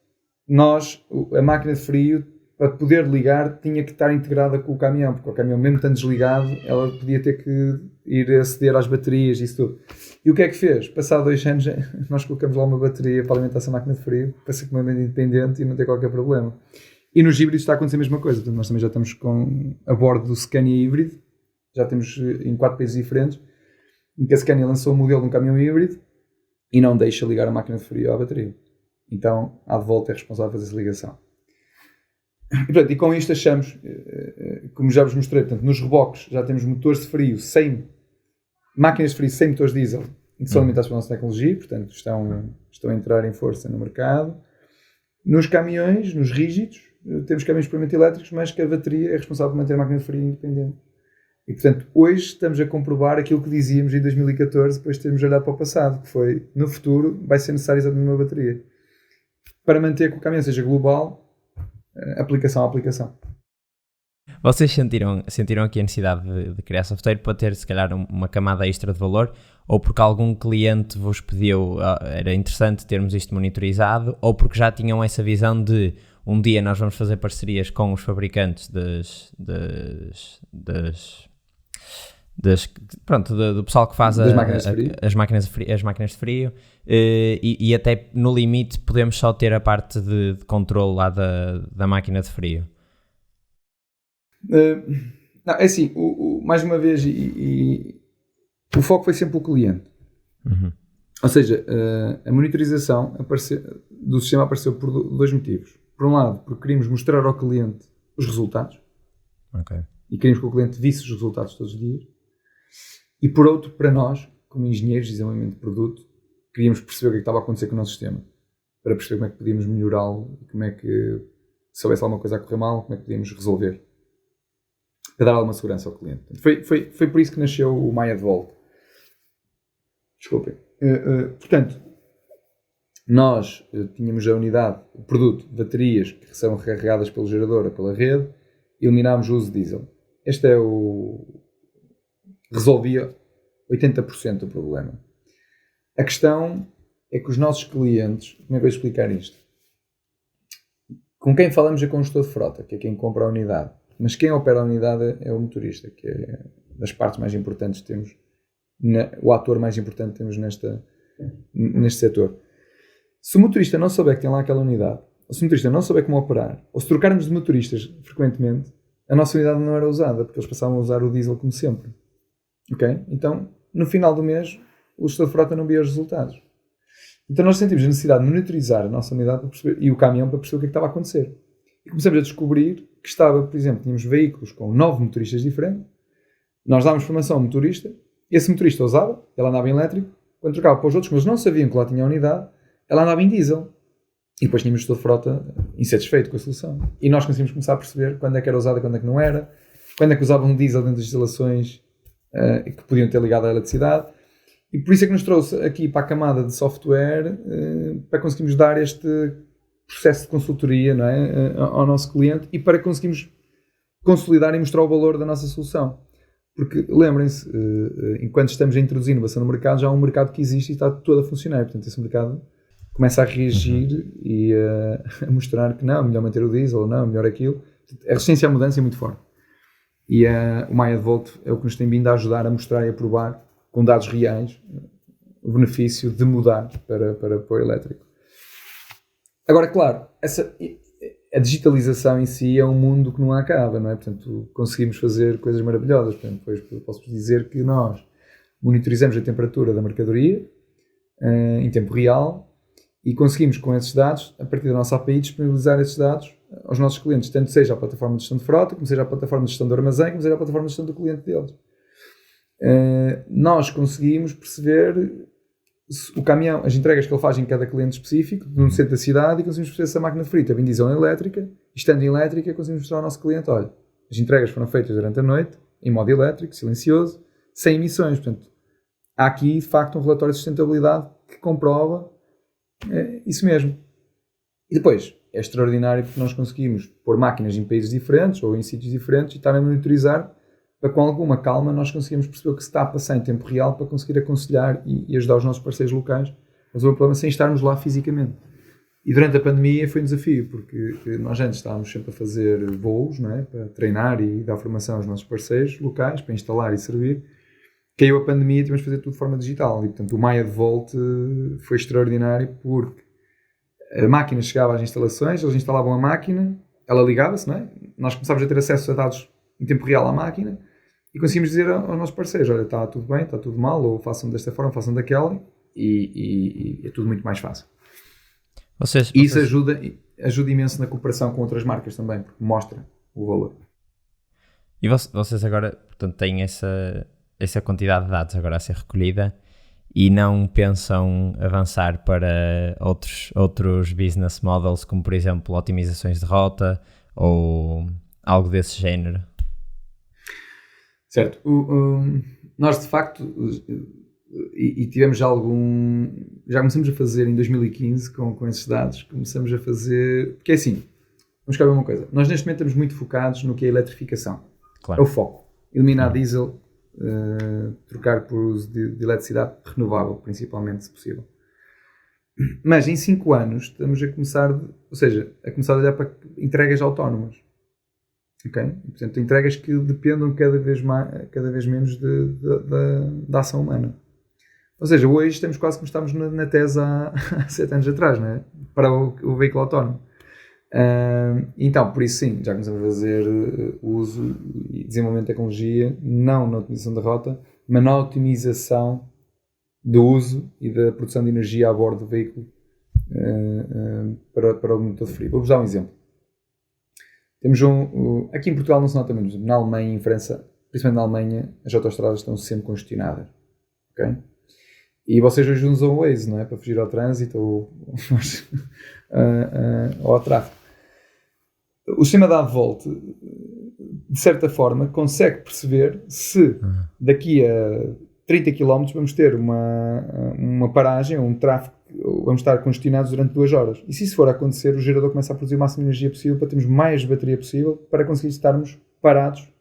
a máquina de frio, para poder ligar, tinha que estar integrada com o caminhão, porque o caminhão, mesmo estando desligado, ela podia ter que ir aceder às baterias e isso tudo. E o que é que fez? Passado 2 anos, nós colocamos lá uma bateria para alimentar essa máquina de frio, para ser completamente independente e não ter qualquer problema. E nos híbridos está a acontecer a mesma coisa. Portanto, nós também já estamos a bordo do Scania híbrido, já temos em 4 países diferentes, em que a Scania lançou um modelo de um caminhão híbrido e não deixa ligar a máquina de frio à bateria. Então, a Advolt é responsável por fazer essa ligação. E, portanto, e com isto achamos, como já vos mostrei, portanto, nos reboques já temos motores de frio máquinas de frio sem motores diesel, que são alimentados pela nossa tecnologia, portanto, estão a entrar em força no mercado. Nos caminhões, nos rígidos, temos caminhões puramente elétricos, mas que a bateria é responsável por manter a máquina de frio independente. E, portanto, hoje estamos a comprovar aquilo que dizíamos em 2014, depois de termos olhado para o passado, que foi, no futuro, vai ser necessária exatamente uma bateria. Para manter que o caminhão seja global, aplicação a aplicação. Vocês sentiram aqui a necessidade de criar software para ter, se calhar, uma camada extra de valor, ou porque algum cliente vos pediu, era interessante termos isto monitorizado, ou porque já tinham essa visão de um dia nós vamos fazer parcerias com os fabricantes do pessoal que faz as máquinas de frio e até no limite podemos só ter a parte de controle lá da máquina de frio. Não, é assim, mais uma vez o foco foi sempre o cliente. Uhum. Ou seja, a monitorização do sistema apareceu por 2 motivos. Por um lado, porque queríamos mostrar ao cliente os resultados, okay, e queríamos que o cliente visse os resultados todos os dias. E por outro, para nós, como engenheiros de desenvolvimento de produto, queríamos perceber o que estava a acontecer com o nosso sistema, para perceber como é que podíamos melhorá-lo, como é que, se houvesse alguma coisa a correr mal, como é que podíamos resolver, para dar alguma segurança ao cliente. Foi por isso que nasceu o MyAdvolt. Desculpem. Portanto, nós tínhamos a unidade, o produto, baterias que são recarregadas pelo gerador ou pela rede, e eliminámos o uso de diesel. Este é resolvia 80% do problema. A questão é que os nossos clientes, como é que eu vou explicar isto? Com quem falamos é com o gestor de frota, que é quem compra a unidade. Mas quem opera a unidade é o motorista, que é das partes mais importantes que temos, o ator mais importante que temos neste setor. Se o motorista não souber que tem lá aquela unidade, ou se o motorista não souber como operar, ou se trocarmos de motoristas frequentemente, a nossa unidade não era usada, porque eles passavam a usar o diesel como sempre. Ok? Então, no final do mês, o gestor de frota não via os resultados. Então nós sentimos a necessidade de monitorizar a nossa unidade para perceber, e o caminhão para perceber o que estava a acontecer. E começamos a descobrir que estava, por exemplo, tínhamos veículos com 9 motoristas diferentes, Nós dávamos formação ao motorista, esse motorista usava, ele andava em elétrico, quando trocava para os outros, mas não sabiam que lá tinha a unidade, ela andava em diesel. E depois tínhamos toda a frota insatisfeito com a solução. E nós conseguimos começar a perceber quando é que era usada, quando é que não era, quando é que usavam um diesel dentro das instalações que podiam ter ligado à eletricidade. E por isso é que nos trouxe aqui para a camada de software para conseguirmos dar este processo de consultoria, não é, ao nosso cliente e para conseguirmos consolidar e mostrar o valor da nossa solução. Porque, lembrem-se, enquanto estamos a introduzir inovação no mercado, já há um mercado que existe e está todo a funcionar. Portanto, esse mercado começa a reagir e a mostrar que não, melhor manter o diesel, ou não, melhor aquilo. A resistência à mudança é muito forte. E o Maya de Volt é o que nos tem vindo a ajudar a mostrar e a provar, com dados reais, o benefício de mudar para o elétrico. Agora, claro, a digitalização em si é um mundo que não acaba, não é? Portanto, conseguimos fazer coisas maravilhosas. Portanto, depois posso dizer que nós monitorizamos a temperatura da mercadoria em tempo real e conseguimos, com esses dados, a partir da nossa API, disponibilizar esses dados aos nossos clientes, tanto seja a plataforma de gestão de frota, como seja a plataforma de gestão do armazém, como seja a plataforma de gestão do cliente deles. Nós conseguimos perceber o caminhão, as entregas que ele faz em cada cliente específico, no centro da cidade, e conseguimos perceber se a máquina frita vem diesel ou elétrica, e estando em elétrica, conseguimos mostrar ao nosso cliente, olha, as entregas foram feitas durante a noite, em modo elétrico, silencioso, sem emissões. Portanto, há aqui, de facto, um relatório de sustentabilidade que comprova isso mesmo. E depois, é extraordinário porque nós conseguimos pôr máquinas em países diferentes ou em sítios diferentes e estar a monitorizar para, com alguma calma, nós conseguimos perceber o que se está a passar em tempo real para conseguir aconselhar e ajudar os nossos parceiros locais a resolver o problema sem estarmos lá fisicamente. E durante a pandemia foi um desafio, porque nós antes estávamos sempre a fazer voos, não é? Para treinar e dar formação aos nossos parceiros locais, para instalar e servir. Caiu a pandemia e tivemos de fazer tudo de forma digital. E, portanto, o Maya de Volt foi extraordinário porque a máquina chegava às instalações, eles instalavam a máquina, ela ligava-se, não é? Nós começámos a ter acesso a dados em tempo real à máquina e conseguimos dizer aos nossos parceiros, olha, está tudo bem, está tudo mal, ou façam desta forma, façam daquela, e é tudo muito mais fácil. E isso ajuda imenso na cooperação com outras marcas também, porque mostra o valor. E vocês agora, portanto, têm essa quantidade de dados agora a ser recolhida e não pensam avançar para outros business models, como por exemplo otimizações de rota ou algo desse género? Certo. Nós de facto e tivemos já começamos a fazer em 2015 com esses dados, começamos a fazer, porque é assim, vamos cá ver uma coisa, nós neste momento estamos muito focados no que é a eletrificação. Claro. É o foco, eliminar diesel, trocar por uso de eletricidade renovável, principalmente, se possível. Mas em 5 anos estamos a começar a olhar para entregas autónomas. Ok? Portanto, entregas que dependam cada vez menos da ação humana. Ou seja, hoje estamos quase como estávamos na tese há 7 anos atrás, não é? Para o veículo autónomo. Então, por isso sim, já começamos a fazer uso e desenvolvimento de tecnologia, não na otimização da rota, mas na otimização do uso e da produção de energia a bordo do veículo para o motor de frio. Vou-vos dar um exemplo. Temos aqui em Portugal não se nota muito, na Alemanha e em França, principalmente na Alemanha, as autoestradas estão sempre congestionadas. Ok? E vocês hoje usam o Waze, não é? Para fugir ao trânsito ou ao tráfego. O sistema da Volt, de certa forma, consegue perceber se daqui a 30 km vamos ter uma paragem ou um tráfego, vamos estar congestionados durante 2 horas. E se isso for a acontecer, o gerador começa a produzir o máximo de energia possível para termos mais bateria possível para conseguir estarmos parados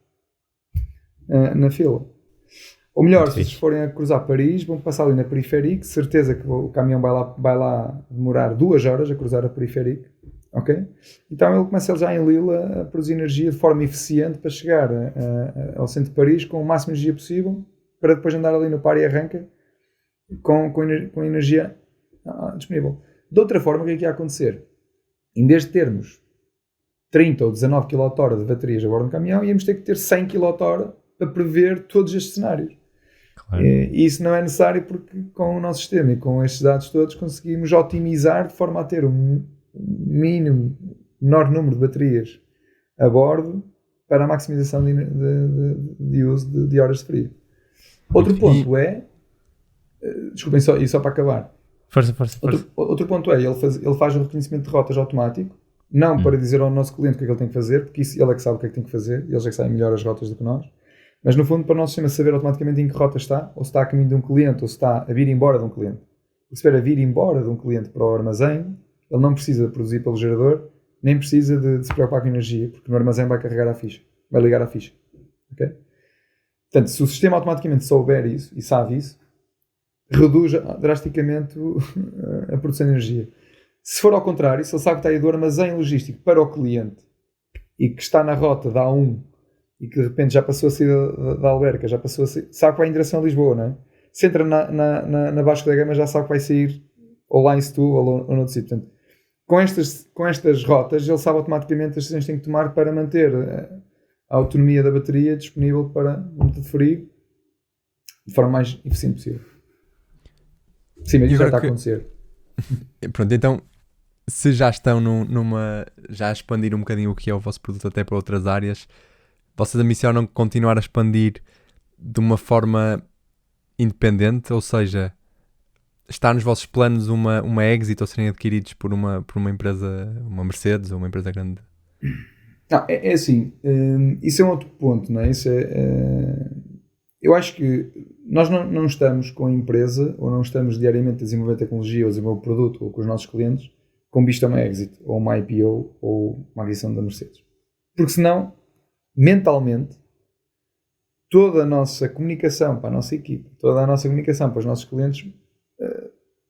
na fila. Ou melhor, se vocês forem a cruzar Paris, vão passar ali na Periférique, certeza que o caminhão vai lá demorar 2 horas a cruzar a Periférique, ok? Então ele começa já em Lille a produzir energia de forma eficiente para chegar ao centro de Paris com o máximo de energia possível, para depois andar ali no par e arranca com energia disponível. De outra forma, o que é que ia acontecer? Em vez de termos 30 ou 19 kWh de baterias a bordo do caminhão, íamos ter que ter 100 kWh para prever todos estes cenários. Claro. E isso não é necessário porque com o nosso sistema e com estes dados todos conseguimos otimizar de forma a ter um menor número de baterias a bordo para a maximização de uso de horas de frio. Outro ponto é... Desculpem, só para acabar. Força. Outro ponto é, ele faz o reconhecimento de rotas automático, não para dizer ao nosso cliente o que é que ele tem que fazer, porque isso ele é que sabe o que é que tem que fazer, eles é que sabem melhor as rotas do que nós, mas no fundo para o nosso sistema saber automaticamente em que rota está, ou se está a caminho de um cliente, ou se está a vir embora de um cliente. Se estiver a vir embora de um cliente para o armazém, ele não precisa de produzir pelo gerador, nem precisa de se preocupar com energia, porque no armazém vai carregar a ficha, vai ligar a ficha. Okay? Portanto, se o sistema automaticamente souber isso, e sabe isso, reduz drasticamente a produção de energia. Se for ao contrário, se ele sabe que está aí do armazém logístico para o cliente e que está na rota da A1 e que de repente já passou a sair da Alberca, já passou a sair, sabe que vai em direção a Lisboa, não é? Se entra na Vasco da Gama já sabe que vai sair ou lá em Setúbal ou noutro sítio. Portanto, com estas rotas ele sabe automaticamente as decisões que tem que tomar para manter a autonomia da bateria disponível para o motor de frio de forma mais eficiente possível. Sim, mas isso já está a acontecer. Pronto, então, se já estão já a expandir um bocadinho o que é o vosso produto até para outras áreas, vocês ambicionam continuar a expandir de uma forma independente, ou seja, está nos vossos planos uma exit ou serem adquiridos por uma empresa, uma Mercedes ou uma empresa grande? Não, é assim, isso é um outro ponto, não é? Eu acho que nós não estamos com a empresa, ou não estamos diariamente a desenvolver tecnologia ou a desenvolver produto ou com os nossos clientes com vista a uma exit, ou uma IPO, ou uma aquisição da Mercedes. Porque senão, mentalmente, toda a nossa comunicação para a nossa equipe, toda a nossa comunicação para os nossos clientes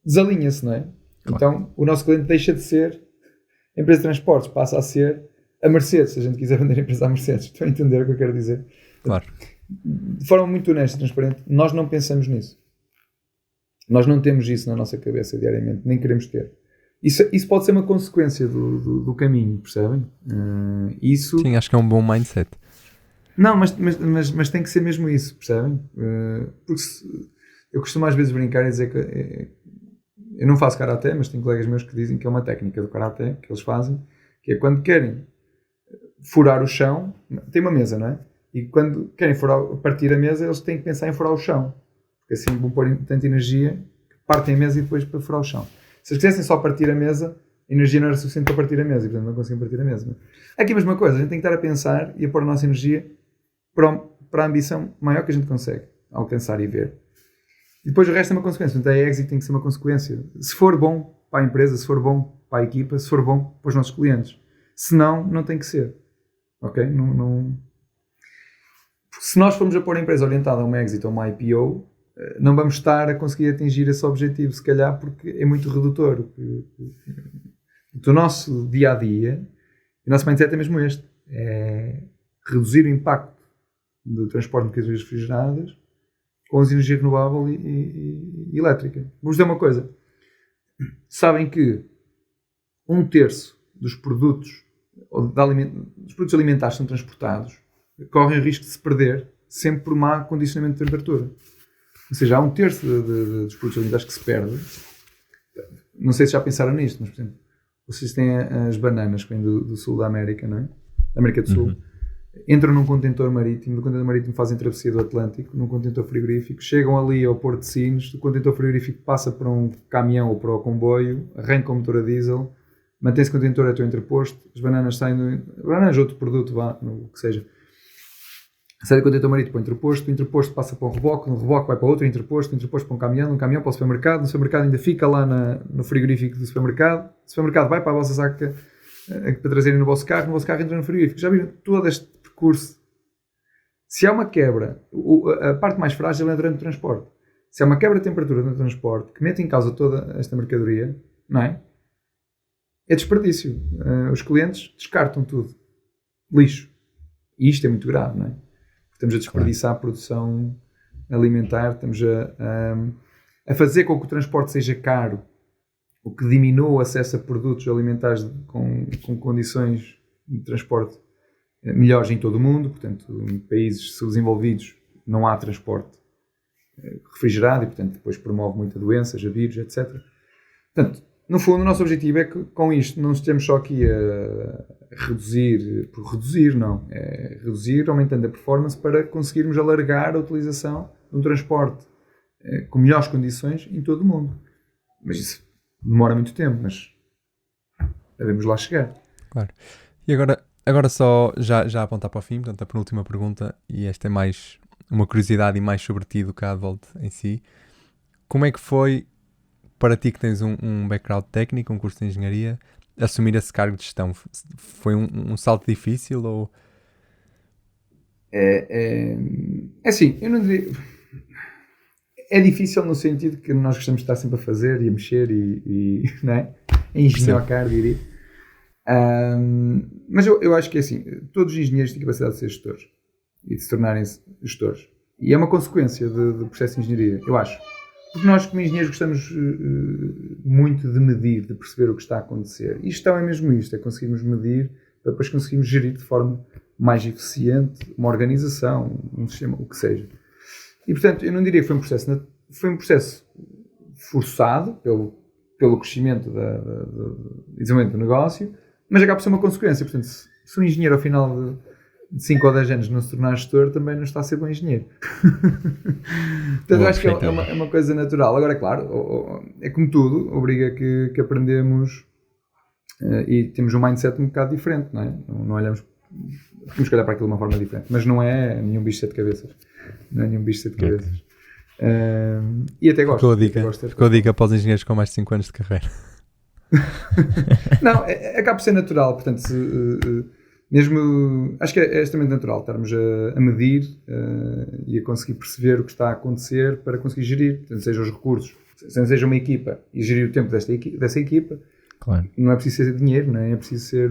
desalinha-se, não é? Claro. Então, o nosso cliente deixa de ser a empresa de transportes, passa a ser a Mercedes, se a gente quiser vender a empresa à Mercedes. Estão a entender o que eu quero dizer? Claro. De forma muito honesta e transparente, nós não pensamos nisso. Nós não temos isso na nossa cabeça diariamente, nem queremos ter. Isso pode ser uma consequência do caminho, percebem? Sim, acho que é um bom mindset. Não, mas tem que ser mesmo isso, percebem? Porque eu costumo às vezes brincar e dizer que eu não faço karaté, mas tenho colegas meus que dizem que é uma técnica do karaté que eles fazem, que é quando querem furar o chão, tem uma mesa, não é? E quando querem partir a mesa, eles têm que pensar em furar o chão. Porque assim vão pôr tanta energia que partem a mesa e depois para furar o chão. Se eles quisessem só partir a mesa, a energia não era suficiente para partir a mesa e portanto não conseguiam partir a mesa. Aqui a mesma coisa, a gente tem que estar a pensar e a pôr a nossa energia para a ambição maior que a gente consegue alcançar e ver. E depois o resto é uma consequência. Portanto, a exit tem que ser uma consequência. Se for bom para a empresa, se for bom para a equipa, se for bom para os nossos clientes. Se não tem que ser. Ok? Se nós formos a pôr a empresa orientada a uma exit ou uma IPO, não vamos estar a conseguir atingir esse objetivo, se calhar, porque é muito redutor. Do nosso dia-a-dia, o nosso mindset é mesmo este. É reduzir o impacto do transporte de mercadorias refrigeradas com as energias renováveis e elétrica. Vou-vos dizer uma coisa. Sabem que 1/3 dos produtos alimentares que são transportados correm o risco de se perder sempre por má condicionamento de temperatura. Ou seja, há 1/3 dos produtos alimentares que se perdem. Não sei se já pensaram nisto, mas, por exemplo, vocês têm as bananas que vêm do sul da América, não é? Da América do Sul. Entram num contentor marítimo, do contentor marítimo fazem travessia do Atlântico, num contentor frigorífico, chegam ali ao Porto de Sines, do contentor frigorífico passa para um caminhão ou para o comboio, arranca o motor a diesel, mantém-se o contentor até o entreposto, as bananas saem bananas outro produto, no que seja, sai do contentor marítimo para o entreposto passa para um reboque, no reboque vai para outro entreposto para um caminhão para o supermercado, no supermercado ainda fica lá no frigorífico do supermercado, o supermercado vai para a vossa saca para trazerem no vosso carro entra no frigorífico. Já viram todo este percurso? Se há uma quebra, a parte mais frágil é durante o transporte. Se há uma quebra de temperatura no transporte que mete em causa toda esta mercadoria, não é? É desperdício. Os clientes descartam tudo. Lixo. E isto é muito grave, não é? Estamos a desperdiçar a produção alimentar, estamos a fazer com que o transporte seja caro, o que diminua o acesso a produtos alimentares com condições de transporte melhores em todo o mundo. Portanto, em países subdesenvolvidos não há transporte refrigerado e, portanto, depois promove muita doenças, a vírus, etc. Portanto, no fundo, o nosso objetivo é que com isto não estejamos só aqui a reduzir, por reduzir, não. É reduzir, aumentando a performance para conseguirmos alargar a utilização de um transporte com melhores condições em todo o mundo. Mas isso demora muito tempo, mas devemos lá chegar. Claro. E agora só já a apontar para o fim, portanto, a penúltima pergunta, e esta é mais uma curiosidade e mais sobre ti do que a Advolt em si. Como é que foi para ti, que tens um background técnico, um curso de engenharia, assumir esse cargo de gestão? Foi um salto difícil ou... É assim, eu não diria... É difícil no sentido que nós gostamos de estar sempre a fazer e a mexer e não é? A engenhocar, diria. Mas eu acho que é assim, todos os engenheiros têm capacidade de ser gestores e de se tornarem gestores. E é uma consequência do processo de engenharia, eu acho. Porque nós, como engenheiros, gostamos muito de medir, de perceber o que está a acontecer. E gestão é mesmo isto, é conseguirmos medir para depois conseguirmos gerir de forma mais eficiente uma organização, um sistema, o que seja. E, portanto, eu não diria que foi um processo forçado pelo crescimento e desenvolvimento do negócio, mas acaba por ser uma consequência. Portanto, se um engenheiro ao final de 5 ou 10 anos não se tornar gestor, também não está a ser bom engenheiro. Portanto, eu acho que é uma coisa natural. Agora, claro, é como tudo, obriga que aprendemos e temos um mindset um bocado diferente, não é? Não olhamos, temos que olhar para aquilo de uma forma diferente, mas não é nenhum bicho de 7 cabeças. Não é nenhum bicho de 7 cabeças. E até gosto. Ficou a dica para os engenheiros com mais de 5 anos de carreira. Não, acaba por ser natural. Portanto, mesmo, acho que é extremamente natural estarmos a medir e a conseguir perceber o que está a acontecer para conseguir gerir, portanto, seja os recursos, seja uma equipa e gerir o tempo dessa equipa. Claro. Não é preciso ser dinheiro, não é? É preciso ser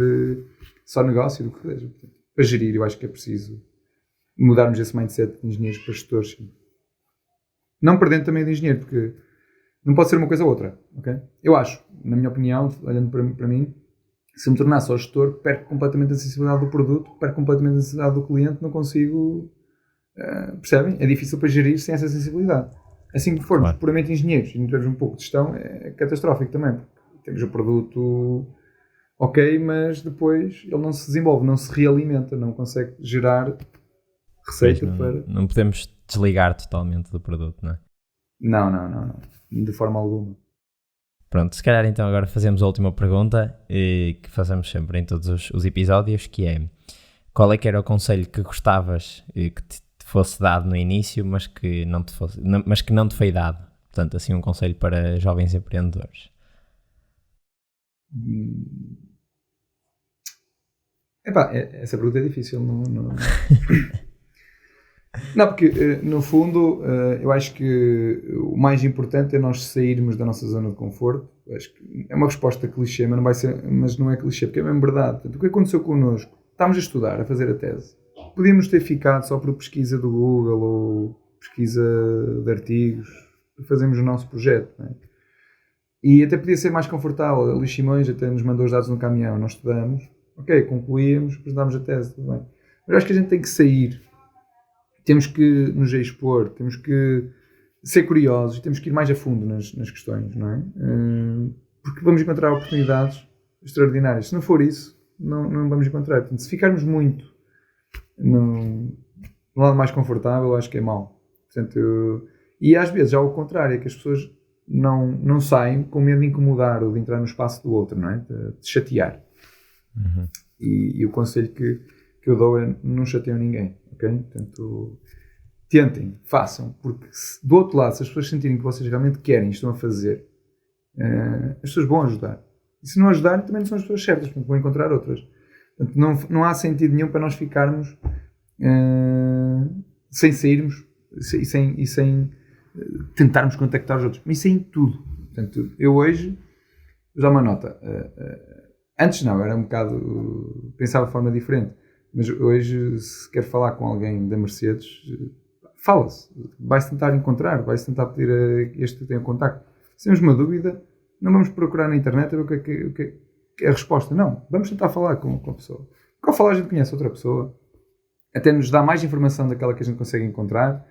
só negócio, do que seja. Portanto, para gerir, eu acho que é preciso mudarmos esse mindset de engenheiros para gestores. Sim. Não perdendo também de engenheiro, porque não pode ser uma coisa ou outra. Okay? Eu acho, na minha opinião, olhando para mim, se eu me tornar só gestor, perco completamente a sensibilidade do produto, perco completamente a sensibilidade do cliente, não consigo... percebem? É difícil para gerir sem essa sensibilidade. Assim que formos puramente engenheiros e não tivermos um pouco de gestão, é catastrófico também, porque temos o produto ok, mas depois ele não se desenvolve, não se realimenta, não consegue gerar receita para... Não podemos desligar totalmente do produto, não é? Não. De forma alguma. Pronto, se calhar então agora fazemos a última pergunta que fazemos sempre em todos os episódios, que é: qual é que era o conselho que gostavas que te fosse dado no início, mas que não te foi dado? Portanto, assim, um conselho para jovens empreendedores. Essa pergunta é difícil. Não, porque no fundo eu acho que o mais importante é nós sairmos da nossa zona de conforto. Acho que é uma resposta clichê, mas não é clichê, porque é mesmo verdade. Portanto, o que aconteceu connosco? Estávamos a estudar, a fazer a tese. Podíamos ter ficado só por pesquisa do Google ou pesquisa de artigos, fazemos o nosso projeto, não é? E até podia ser mais confortável. A Luís Simões até nos mandou os dados no caminhão, nós estudamos, ok, concluímos, apresentámos a tese, tudo bem. Mas eu acho que a gente tem que sair. Temos que nos expor, temos que ser curiosos, temos que ir mais a fundo nas questões, não é? Porque vamos encontrar oportunidades extraordinárias. Se não for isso, não vamos encontrar. Portanto, se ficarmos muito no lado mais confortável, acho que é mau. Portanto, e às vezes, ao contrário, é que as pessoas não saem com medo de incomodar ou de entrar no espaço do outro, não é? De chatear. Uhum. E o conselho que eu dou é: não chateiam ninguém. Okay? Portanto, tentem, façam, porque do outro lado, se as pessoas sentirem que vocês realmente querem e estão a fazer, as pessoas vão ajudar. E se não ajudarem, também não são as pessoas certas, portanto, vão encontrar outras. Portanto, não há sentido nenhum para nós ficarmos sem sairmos e sem tentarmos contactar os outros, mas isso é em tudo. Portanto, eu hoje vou dar uma nota. Antes não, era um bocado, pensava de forma diferente. Mas hoje, se quer falar com alguém da Mercedes, fala-se. Vai-se tentar encontrar, vai-se tentar pedir a este que tenha contacto. Se temos uma dúvida, não vamos procurar na internet a ver o que é a resposta. Não, vamos tentar falar com a pessoa. Ao falar, a gente conhece outra pessoa, até nos dá mais informação daquela que a gente consegue encontrar,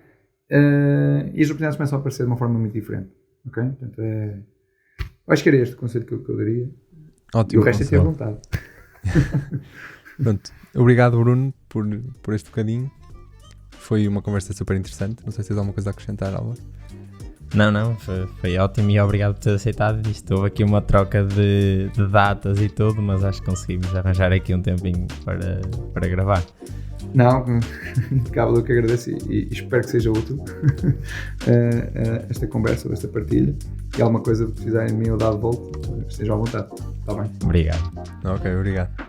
e as oportunidades começam a aparecer de uma forma muito diferente. Okay? Portanto, Acho que era este o conselho que eu daria. Ótimo. E o resto é ter vontade. Pronto. Obrigado, Bruno, por este bocadinho. Foi uma conversa super interessante. Não sei se tens alguma coisa a acrescentar, Álvaro. Não, foi ótimo e obrigado por ter aceitado isto. Houve aqui uma troca de datas e tudo, mas acho que conseguimos arranjar aqui um tempinho para gravar. Não, impecável, eu que agradeço e espero que seja útil esta conversa, esta partilha. E alguma coisa que precisarem de mim ou dar de volta, estejam à vontade. Está bem? Obrigado. Ok, obrigado.